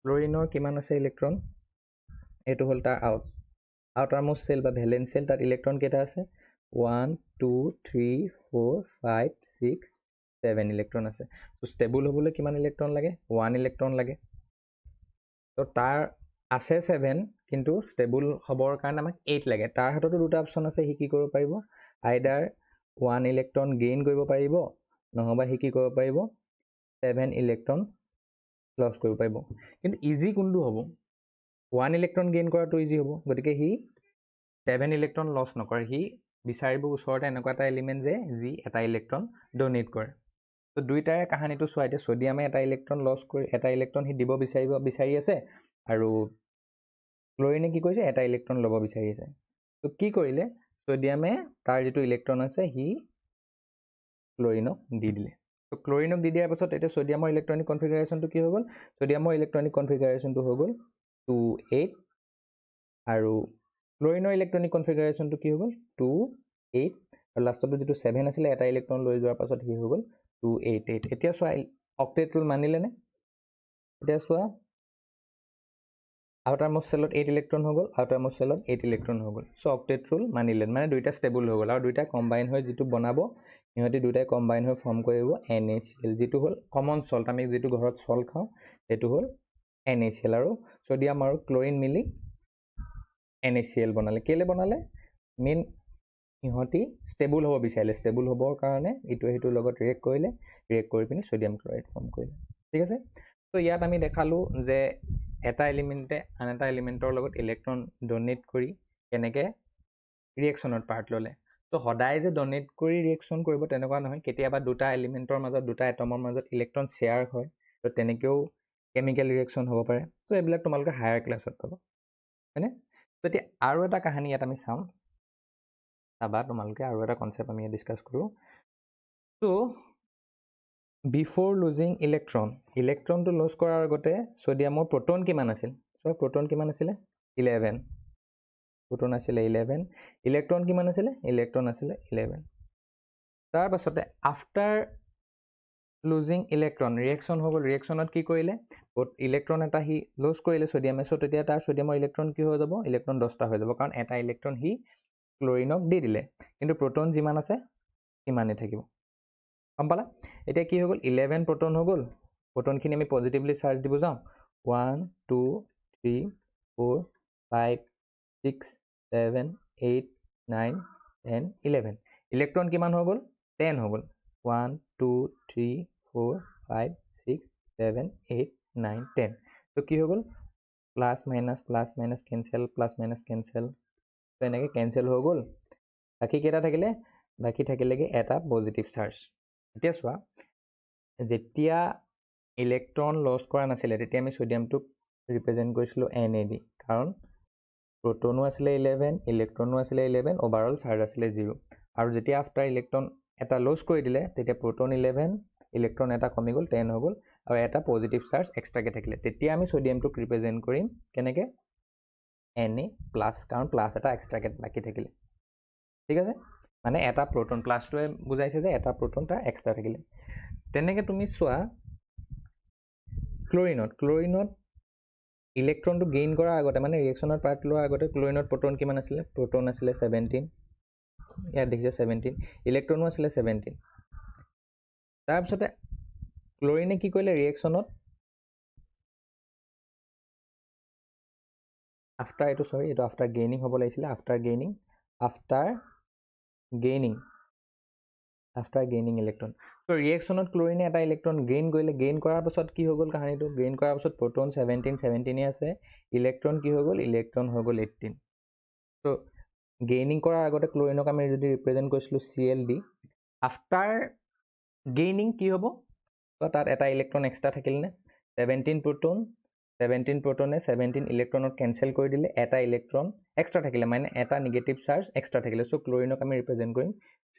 ক্লৰিনৰ কিমান আছে ইলেক্ট্ৰন এইটো হ'ল তাৰ আউটাৰমোষ্ট সেল বা ভেলেন্স সেল তাত ইলেক্ট্ৰন কেইটা আছে 1 2 3 4 5 6 7 ইলেক্ট্ৰন আছে তো ষ্টেবল হ'বলৈ কিমান ইলেক্ট্ৰন লাগে 1 ইলেক্ট্ৰন লাগে তো তাৰ আছে 7 কিন্তু ষ্টেবল হ'বৰ কাৰণে আমাক 8 লাগে তাৰ হাততো দুটা অপচন আছে সি কি কৰিব পাৰিব আইদাৰ 1 ইলেক্ট্ৰন গেইন কৰিব পাৰিব নহবা সি কি কৰিব পাৰিব 7 ইলেক্ট্ৰন লছ কৰিব পাৰিব কিন্তু ইজি কোনটো হ'ব 1 ইলেক্ট্ৰন গেইন কৰাটো ইজি হ'ব গতিকে সি 7 ইলেক্ট্ৰন লছ নকৰে সি বিচাৰিব ওচৰতে এনেকুৱা এটা এলিমেণ্ট যে যি এটা ইলেক্ট্ৰন ডনেট কৰে তো দুইটাৰে কাহিনীটো চোৱা এতিয়া সোডিয়ামে এটা ইলেক্ট্ৰন লছ কৰি এটা ইলেক্ট্ৰন সি দিব বিচাৰি আছে আৰু ক্লৰিনে কি কৰিছে এটা ইলেক্ট্ৰন ল'ব বিচাৰি আছে তো কি কৰিলে সোডিয়ামে তাৰ যিটো ইলেক্ট্ৰন আছে সি ক্লৰিনক দি দিলে তো ক্লৰিনক দি দিয়াৰ পাছত এতিয়া সোডিয়ামৰ ইলেক্ট্ৰনিক কনফিগাৰেশ্যনটো কি হৈ গ'ল সোডিয়ামৰ ইলেক্ট্ৰনিক কনফিগাৰেশ্যনটো হৈ গ'ল 2 8 আৰু ক্লৰিনৰ ইলেক্ট্ৰনিক কনফিগাৰেশ্যনটো কি হৈ গ'ল 2 8 আৰু লাষ্টটো যিটো 7 আছিলে এটা ইলেক্ট্ৰন লৈ যোৱাৰ পাছত কি হৈ গ'ল 2 8 8 এতিয়া চোৱা অক্টেট ৰুল মানিলে নে এতিয়া চোৱা আউটাৰমোষ্ট সেলত 8 ইলেক্ট্ৰন হৈ গ'ল আউটাৰমোষ্ট সেলত 8 ইলেক্ট্ৰন হৈ গ'ল সো অক্টেট ৰুল মানিলে মানে দুইটা ষ্টেবল হৈ গ'ল আৰু দুইটা কম্বাইন হৈ যিটো বনাব ইহঁতি দুইটাই কম্বাইন হৈ ফৰ্ম কৰিব NaCl যিটো হ'ল কমন সল্ট আমি যিটো ঘৰত সল্ট খাওঁ সেইটো হ'ল NaCl আৰু সোডিয়াম আৰু ক্লৰিন মিলি NaCl বনালে কেলে বনালে মেইন ইহঁতি ষ্টেবল হ'ব বিচাৰিলে ষ্টেবল হ'বৰ কাৰণে ইটোৱে সিটোৰ লগত ৰিয়েক্ট কৰিলে ৰিয়েক্ট কৰি পিনি সোডিয়াম ক্লৰাইড ফৰ্ম কৰিলে ঠিক আছে তো ইয়াত আমি দেখালোঁ যে এটা এলিমেণ্টে আন এটা এলিমেণ্টৰ লগত ইলেক্ট্ৰন ডনেট কৰি কেনেকৈ ৰিয়েকশ্যনত পাৰ্ট ল'লে তো সদায় যে ডনেট কৰি ৰিয়েকশ্যন কৰিব তেনেকুৱা নহয় কেতিয়াবা দুটা এলিমেণ্টৰ মাজত দুটা এটমৰ মাজত ইলেক্ট্ৰন শ্বেয়াৰ হয় তো তেনেকৈও কেমিকেল ৰিয়েকশ্যন হ'ব পাৰে চ' এইবিলাক তোমালোকে হায়াৰ ক্লাছত পাবা হয়নে তো এতিয়া আৰু এটা কাহিনী ইয়াত আমি চাম চাবা তোমালোকে আৰু এটা কনচেপ্ট আমি ডিছকাছ কৰোঁ তো বিফৰ লুজিং ইলেক্ট্ৰনটো লছ কৰাৰ আগতে সোডিয়ামৰ প্ৰটন কিমান আছিল চ' প্ৰটন কিমান আছিলে 11 প্ৰটন আছিলে 11 ইলেক্ট্ৰন কিমান আছিলে ইলেক্ট্ৰন আছিলে 11 তাৰ পাছতে আফটাৰ লুজিং ইলেক্ট্ৰন ৰিয়েকশ্যন হৈ গ'ল ৰিয়েকশ্যনত কি কৰিলে ইলেক্ট্ৰন এটা সি লছ কৰিলে সোডিয়ামে চ' তেতিয়া তাৰ সোডিয়ামৰ ইলেক্ট্ৰন কি হৈ যাব ইলেক্ট্ৰন 10টা হৈ যাব কাৰণ এটা ইলেক্ট্ৰন সি ক্লৰিনক দি দিলে কিন্তু প্ৰটন যিমান আছে সিমানেই থাকিব গম পালা এতিয়া কি হৈ গ'ল 11 প্ৰটন হৈ গ'ল প্ৰটনখিনি আমি পজিটিভলি চাৰ্জ দিব যাওঁ 1 2 3 4 5 6 7 8 9 10 11 ইলেক্ট্ৰন কিমান হৈ গ'ল 10 হৈ গ'ল 1 2 3 4 5 6 7 8 9 10 তো কি হৈ গ'ল plus minus cancel plus minus cancel তো এনেকৈ কেঞ্চেল হৈ গ'ল বাকী কেইটা থাকিলে বাকী থাকিলেগৈ এটা পজিটিভ চাৰ্জ এতিয়া চোৱা যেতিয়া ইলেক্ট্ৰন লছ কৰা নাছিলে তেতিয়া আমি সোডিয়ামটোক ৰিপ্ৰেজেণ্ট কৰিছিলোঁ NaD কাৰণ প্ৰটনো আছিলে 11 ইলেক্ট্ৰনো আছিলে 11 অভাৰঅল চাৰ্জ আছিলে 0 আৰু যেতিয়া আফটাৰ ইলেক্ট্ৰন এটা লছ কৰি দিলে তেতিয়া প্ৰটন 11 ইলেক্ট্ৰন এটা কমি গ'ল 10 হৈ গ'ল আৰু এটা পজিটিভ চাৰ্জ এক্সট্ৰাকৈ থাকিলে তেতিয়া আমি সোডিয়ামটোক ৰিপ্ৰেজেণ্ট কৰিম কেনেকৈ Na প্লাছ কাৰণ প্লাছ এটা এক্সট্ৰাকৈ বাকী থাকিলে ঠিক আছে মানে এটা প্ৰটন প্লাছটোৱে বুজাইছে যে এটা প্ৰটন তাৰ এক্সট্ৰা থাকিলে তেনেকৈ তুমি চোৱা ক্লৰিনত ইলেক্ট্ৰনটো গেইন কৰাৰ আগতে মানে ৰিয়েকশ্যনত পাৰ্ট লোৱাৰ আগতে ক্লৰিনত প্ৰটন কিমান আছিলে প্ৰটন আছিলে 17 ইয়াত দেখিছে 17 ইলেক্ট্ৰনো আছিলে 17 তাৰপিছতে ক্লৰিনে কি কৰিলে ৰিয়েকশ্যনত এইটো আফটাৰ গেইনিং হ'ব লাগিছিলে after gaining after gaining electron. So reaction of chlorine eta electron gain goile, gain korar pasot ki hogol kahani to, gain korar pasot proton 17 ase, electron ki hogol, electron hogol 18. So gaining korar agote chlorine ka ami jodi represent koislu CLD, after gaining ki hobo, so tar eta electron extra thakil ne, 17 proton 17 electron cancel kori dile, eta electron extra thakile, mane eta negative charge extra thakile. So chlorine ka ami represent korim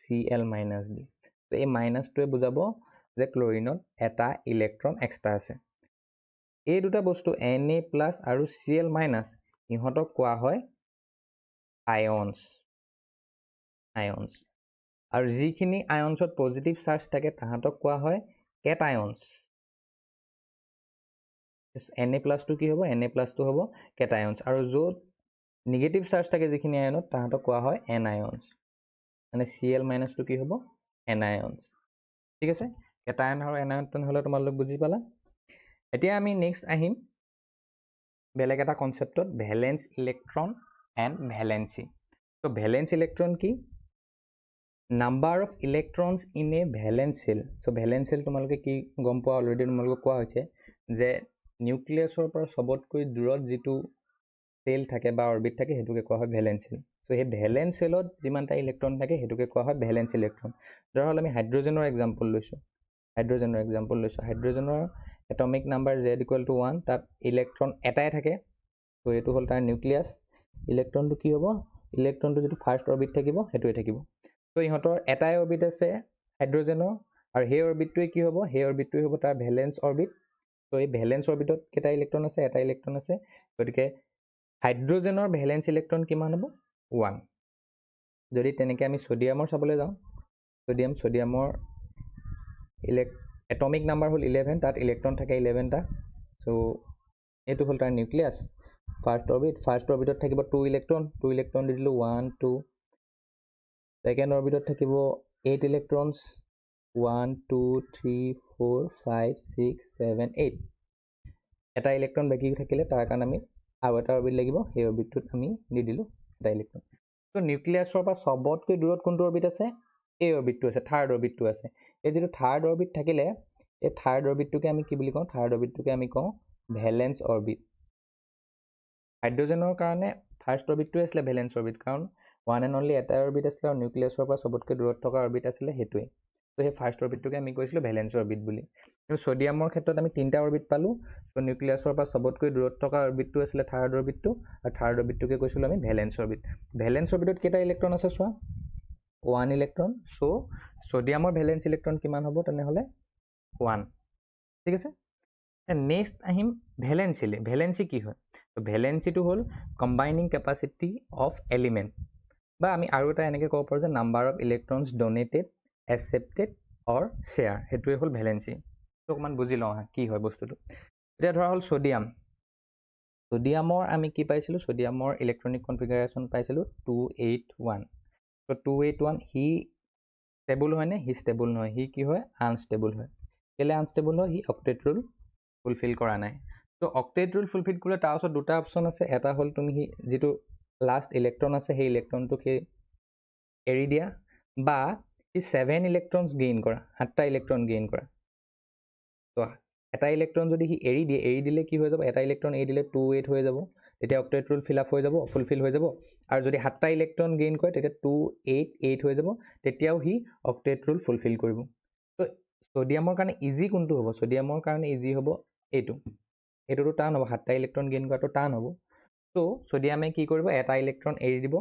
Cl minus D. So এই minus to বুজাবো যে chlorine এটা electron extra আছে। এই দুটা বস্তু Na plus আৰু Cl minus ইহঁতক কোৱা হয় ions। আৰু যিখিনি ionsত positive charge থাকে তাহাঁতক কোৱা হয় cations। Na plus to কি হ'ব? Na plus to হ'ব cations। আৰু য'ত negative charge থাকে যিখিনি আয়নত তাহাঁতক কোৱা হয় anions। মানে Cl minus to কি হ'ব? anions। ঠিক আছে? cation আৰু anion হলে তোমালোক বুজি পালা। এতিয়া আমি নেক্সট আহিম বেলেগ এটা কনসেপ্টত, ভ্যালেন্স ইলেক্ট্ৰন এন্ড ভ্যালেন্সি। তো ভ্যালেন্স ইলেক্ট্ৰন কি? Number of electrons in a valence shell. So valence shell তোমালোকে কি গম পোৱা, অলৰেডি তোমালোকক কোৱা হৈছে যে নিউক্লিয়াছৰ পৰা সবতকৈ দূৰত যিটো সেল থাকে বা অৰবিট থাকে হেতুকে কোৱা হয় ভ্যালেন্স সেল। সো এই ভ্যালেন্স সেলত যিমানটা ইলেক্ট্ৰন থাকে হেতুকে কোৱা হয় ভ্যালেন্স ইলেক্ট্ৰন। ধৰা হল আমি হাইড্ৰোজেনৰ এক্সাম্পল লৈছো, হাইড্ৰোজেনৰ এটমিক নাম্বাৰ Z = 1, তাত ইলেক্ট্ৰন এটাই থাকে। তো এটো হল তাৰ নিউক্লিয়াছ। ইলেক্ট্ৰনটো কি হ'ব? ইলেক্ট্ৰনটো যেটো ফাৰ্স্ট অৰবিট থাকিব হেতুৱে থাকিব। তো ইহঁতৰ এটাই অৰবিট আছে হাইড্ৰোজেনৰ, আৰু সেই অৰবিটটোৱে কি হ'ব? সেই অৰবিটটোৱে হ'ব তাৰ ভ্যালেন্স অৰবিট। তো এই ভ্যালেন্স অৰবিটত কেটা ইলেক্ট্ৰন আছে? এটা ইলেক্ট্ৰন আছে। গতিকে হাইড্ৰোজেনৰ ভ্যালেন্স ইলেক্ট্ৰন কিমান হ'ব? 1। যদি তেনেকে আমি সোডিয়ামৰ চাবলৈ যাওঁ, সোডিয়ামৰ এটমিক নাম্বাৰ হল 11, তাত ইলেক্ট্ৰন থাকে 11টা। সো এটো হল তাৰ নিউক্লিয়াছ। ফাৰ্স্ট অৰবিটত থাকিব 2 ইলেক্ট্ৰন দি দিলো 1 2। সেকেন্ড অৰবিটত থাকিব 8 ইলেক্ট্ৰনস 1 2 3 4 5 6 7 8। এটা ইলেক্ট্ৰন বাকি থাকিলে তাৰ কাৰণ আমি আৰু এটা অৰবিট লাগিব, সেই অৰবিটটোত আমি দি দিলো এটা ইলেক্ট্ৰন। তো নিউক্লিয়াছৰ পৰা সবতকৈ দূৰত কোনটো অৰবিট আছে? এই অৰবিটটো আছে, থাৰ্ড অৰবিটটো আছে। এই যেটো থাৰ্ড অৰবিট থাকিলে এই থাৰ্ড অৰবিটটোকে আমি কি বুলি কওঁ? থাৰ্ড অৰবিটটোকে আমি কওঁ ভ্যালেন্স অৰবিট। হাইড্ৰোজেনৰ কাৰণে ফাৰ্স্ট অৰবিটটোৱে আছিল ভ্যালেন্স অৰবিট, কাৰণ ওৱান এণ্ড অনলি এটা অৰবিট আছিল আৰু নিউক্লিয়াছৰ পৰা সবতকৈ দূৰত থকা অৰবিট আছিল হেতুৱে। তো সেই ফাৰ্স্ট অৰবিটটোকে আমি কৈছিলো ভ্যালেন্স অৰবিট বুলি। কিন্তু সোডিয়ামৰ ক্ষেত্ৰত আমি তিনটা অৰবিট পালো। সো নিউক্লিয়াছৰ পৰা সবতকৈ দূৰত থকা অৰবিটটো আছিল থাৰ্ড অৰবিটটো, আৰু থাৰ্ড অৰবিটটোকে কৈছিলো আমি ভ্যালেন্স অৰবিট। ভ্যালেন্স অৰবিটত কেটা ইলেক্ট্ৰন আছে চোৱা? 1 ইলেক্ট্ৰন। সো সোডিয়ামৰ ভ্যালেন্স ইলেক্ট্ৰন কিমান হ'ব তেনেহলে? 1। ঠিক আছে? নেক্সট আহিম ভ্যালেন্সি। ভ্যালেন্সি কি হয়? তো ভ্যালেন্সিটো হল কম্বাইনিং ক্যাপাসিটি অফ এলিমেন্ট, বা আমি আৰু এটা এনেকে ক'ব পাৰো যে number of electrons donated accepted or share, হেতুৱে হল ভ্যালেন্সি। তো অকমান বুজি লওঁ কি হয় বস্তুটো। এতিয়া ধৰা হল সোডিয়ামৰ আমি কি পাইছিলো? সোডিয়ামৰ ইলেক্ট্ৰনিক কনফিগাৰেশন পাইছিলো 281। তো 281 হি ষ্টেবল হয় নে? হি ষ্টেবল নহয়, হি কি হয়? আনষ্টেবল হয়। কেলে আনষ্টেবল হয়? হি অক্টেট ৰুল ফুলফিল কৰা নাই। তো অক্টেট ৰুল ফুলফিল কৰিলে তাৰ ওচৰত দুটা অপচন আছে। এটা হল তুমি যেটো লাষ্ট ইলেক্ট্ৰন আছে সেই ইলেক্ট্ৰনটোক এৰি দিয়া, বা হি 7 ইলেক্ট্ৰনস গেইন কৰা, 7টা ইলেক্ট্ৰন গেইন কৰা। তো এটা ইলেক্ট্ৰন যদি হি এৰি দিলে কি হৈ যাব? এটা ইলেক্ট্ৰন এৰি দিলে 28 হৈ যাব, তেতিয়া অক্টেট ৰুল ফুলফিল হৈ যাব। আৰু যদি 7টা ইলেক্ট্ৰন গেইন কৰে তেতিয়া 288 হৈ যাব, তেতিয়াও হি অক্টেট ৰুল ফুলফিল কৰিব। তো সোডিয়ামৰ কাৰণে ইজি কোনটো হ'ব? সোডিয়ামৰ কাৰণে ইজি হ'ব এইটোতো টান হ'ব, 7টা ইলেক্ট্ৰন গেইন কৰাটো টান হ'ব। তো সোডিয়ামে কি কৰিব? এটা ইলেক্ট্ৰন এৰি দিব।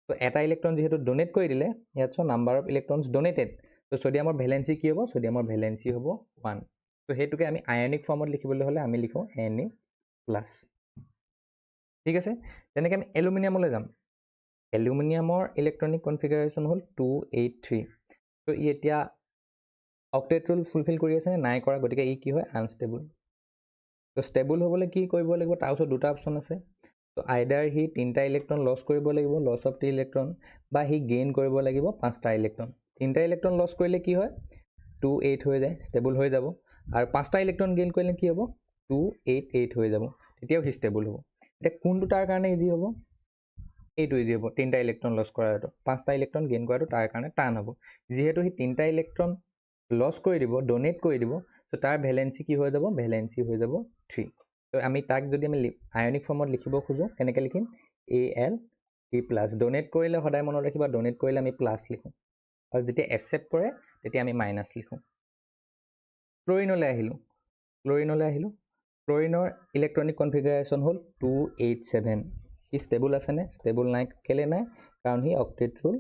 তো এটা ইলেক্ট্ৰন যেহেতু ডোনেট কৰি দিলে, ইয়াত so number of electrons donated. তো সোডিয়ামৰ ভ্যালেন্সি কি হ'ব? সোডিয়ামৰ ভ্যালেন্সি হ'ব 1। তো হেতুকে আমি আয়নিক ফৰ্মত লিখিবলৈ হলে আমি লিখো Na+। ঠিক আছে? তেনেকে আমি এলুমিনিয়ামলৈ যাম। এলুমিনিয়ামৰ ইলেক্ট্ৰনিক কনফিগাৰেশন হল 283। তো ই এতিয়া অক্টেট ৰুল ফুলফিল কৰি আছে নে? নাই কৰা, গতিকে ই কি হয়? আনষ্টেবল। তো ষ্টেবল হ'বলৈ কি কৰিব লাগিব? তাৰ ওচৰত দুটা অপচন আছে। তো আইদাৰ হি 3টা ইলেক্ট্ৰন লছ কৰিব লাগিব, লছ অফ 3 ইলেক্ট্ৰন, বা হি গেইন কৰিব লাগিব 5টা ইলেক্ট্ৰন। 3টা ইলেক্ট্ৰন লছ কৰিলে কি হয়? 28 হৈ যায়, ষ্টেবল হৈ যাব। আৰু 5টা ইলেক্ট্ৰন গেইন কৰিলে কি হ'ব? 288 হৈ যাব, তেতিয়াও হি ষ্টেবল হ'ব। এতিয়া কোনটো তাৰ কাৰণে ইজি হ'ব? এইটো ইজি হ'ব, 3টা ইলেক্ট্ৰন লছ কৰাটো। 5টা ইলেক্ট্ৰন গেইন কৰাটো তাৰ কাৰণে টান হ'ব। যিহেতু সি 3টা ইলেক্ট্ৰন লছ কৰি দিব, ডনেট কৰি দিব, চ' তাৰ ভেলেঞ্চি কি হৈ যাব? ভেলেঞ্চি হৈ যাব 3। ত' আমি তাক যদি আমি আয়নিক ফৰ্মত লিখিব খোজোঁ, কেনেকৈ লিখিম? Al3+। ডনেট কৰিলে সদায় মনত ৰাখিবা, ডনেট কৰিলে আমি প্লাছ লিখোঁ, আৰু যেতিয়া একচেপ্ট কৰে তেতিয়া আমি মাইনাছ লিখোঁ। ক্লৰিনলৈ আহিলোঁ। ক্লৰিনৰ ইলেক্ট্ৰনিক কনফিগাৰেশ্যন হ'ল 287। সি ষ্টেবল আছেনে? ষ্টেবল নাই। কেলে নাই? কাৰণ সি অক্টেট ৰুল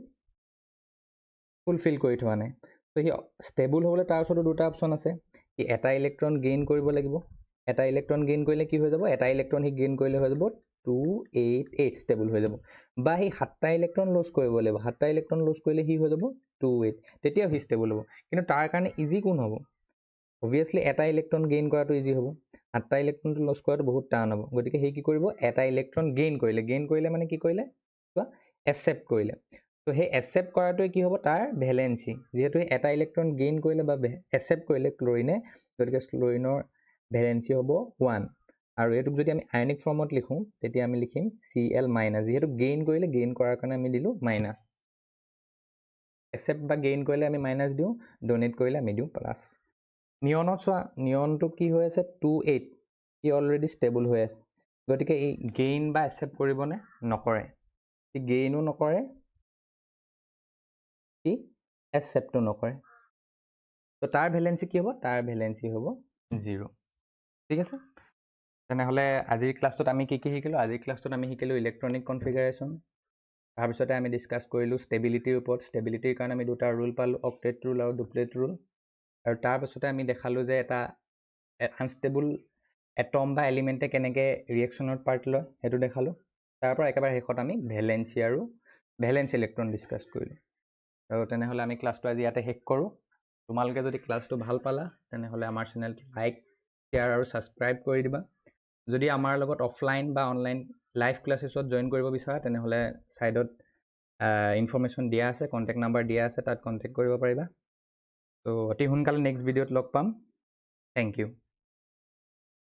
ফুলফিল কৰি থোৱা নাই। ত' সি ষ্টেবল হ'বলৈ তাৰ ওচৰতো দুটা অপশ্যন আছে। সি এটা ইলেক্ট্ৰন গেইন কৰিব লাগিব। এটা ইলেক্ট্ৰন গেইন কৰিলে কি হৈ যাব? এটা ইলেক্ট্ৰন সি গেইন কৰিলে হৈ যাব 288, ষ্টেবল হৈ যাব। বা সি 7টা ইলেক্ট্ৰন লছ কৰিব লাগিব। 7টা ইলেক্ট্ৰন লছ কৰিলে সি হৈ যাব 28, তেতিয়াও সি ষ্টেবল হ'ব। কিন্তু তাৰ কাৰণে ইজি কোন হ'ব? অবভিয়াছলি এটা ইলেক্ট্ৰন গেইন কৰাটো ইজি হ'ব। 7টা ইলেক্ট্ৰনটো লছ কৰাটো বহুত টান হ'ব। গতিকে সি কি কৰিব? এটা ইলেক্ট্ৰন গেইন কৰিলে মানে কি কৰিলে? একচেপ্ট কৰিলে। তো সেই একচেপ্ট কৰাটোৱে কি হ'ব? তাৰ ভেলেঞ্চি। যিহেতু এটা ইলেক্ট্ৰন গেইন কৰিলে বা একচেপ্ট কৰিলে ক্লৰিনে, গতিকে ক্লৰিনৰ ভেলেঞ্চি হ'ব 1। আৰু এইটোক যদি আমি আয়নিক ফৰ্মত লিখোঁ, তেতিয়া আমি লিখিম Cl-। যিহেতু গেইন কৰিলে, গেইন কৰাৰ কাৰণে আমি দিলোঁ মাইনাছ। একচেপ্ট বা গেইন কৰিলে আমি মাইনাছ দিওঁ, ডনেট কৰিলে আমি দিওঁ প্লাছ। নিয়নত চোৱা, নিয়নটো কি হৈ আছে? 28। ই অলৰেডি ষ্টেবল হৈ আছে। গতিকে এই গেইন বা একচেপ্ট কৰিবনে? নকৰে। ই গেইনো নকৰে, ই একচেপ্টো নকৰে। তো তাৰ ভেলেঞ্চি কি হ'ব? তাৰ ভেলেঞ্চি হ'ব 0। ঠিক আছে? তেনেহ'লে আজিৰ ক্লাছটোত আমি কি শিকিলোঁ? আজিৰ ক্লাছটোত আমি শিকিলোঁ ইলেক্ট্ৰনিক কনফিগাৰেশ্যন। তাৰপিছতে আমি ডিছকাছ কৰিলোঁ ষ্টেবিলিটিৰ ওপৰত। ষ্টেবিলিটিৰ কাৰণে আমি দুটা ৰুল পালোঁ, অক্টেট ৰুল আৰু ডুপ্লেট ৰুল। আৰু তাৰপাছতে আমি দেখালোঁ যে এটা আনষ্টেবল এটম বা এলিমেণ্টে কেনেকৈ ৰিয়েকশ্যনত পাৰ্ট লয়, সেইটো দেখালোঁ। তাৰপৰা একেবাৰে শেষত আমি ভেলেঞ্চি আৰু ভেলেঞ্চ ইলেক্ট্ৰন ডিছকাছ কৰিলোঁ। আৰু তেনেহ'লে আমি ক্লাছটো আজি ইয়াতে শেষ কৰোঁ। তোমালোকে যদি ক্লাছটো ভাল পালা, তেনেহ'লে আমাৰ চেনেলটো লাইক, শ্বেয়াৰ আৰু ছাবস্ক্ৰাইব কৰি দিবা। যদি আমাৰ লগত অফলাইন বা অনলাইন লাইভ ক্লাছেছত জইন কৰিব বিচাৰা, তেনেহ'লে ছাইডত ইনফৰ্মেশ্যন দিয়া আছে, কণ্টেক্ট নাম্বাৰ দিয়া আছে, তাত কণ্টেক্ট কৰিব পাৰিবা। ত' অতি সোনকালে নেক্সট ভিডিঅ'ত লগ পাম। Thank U.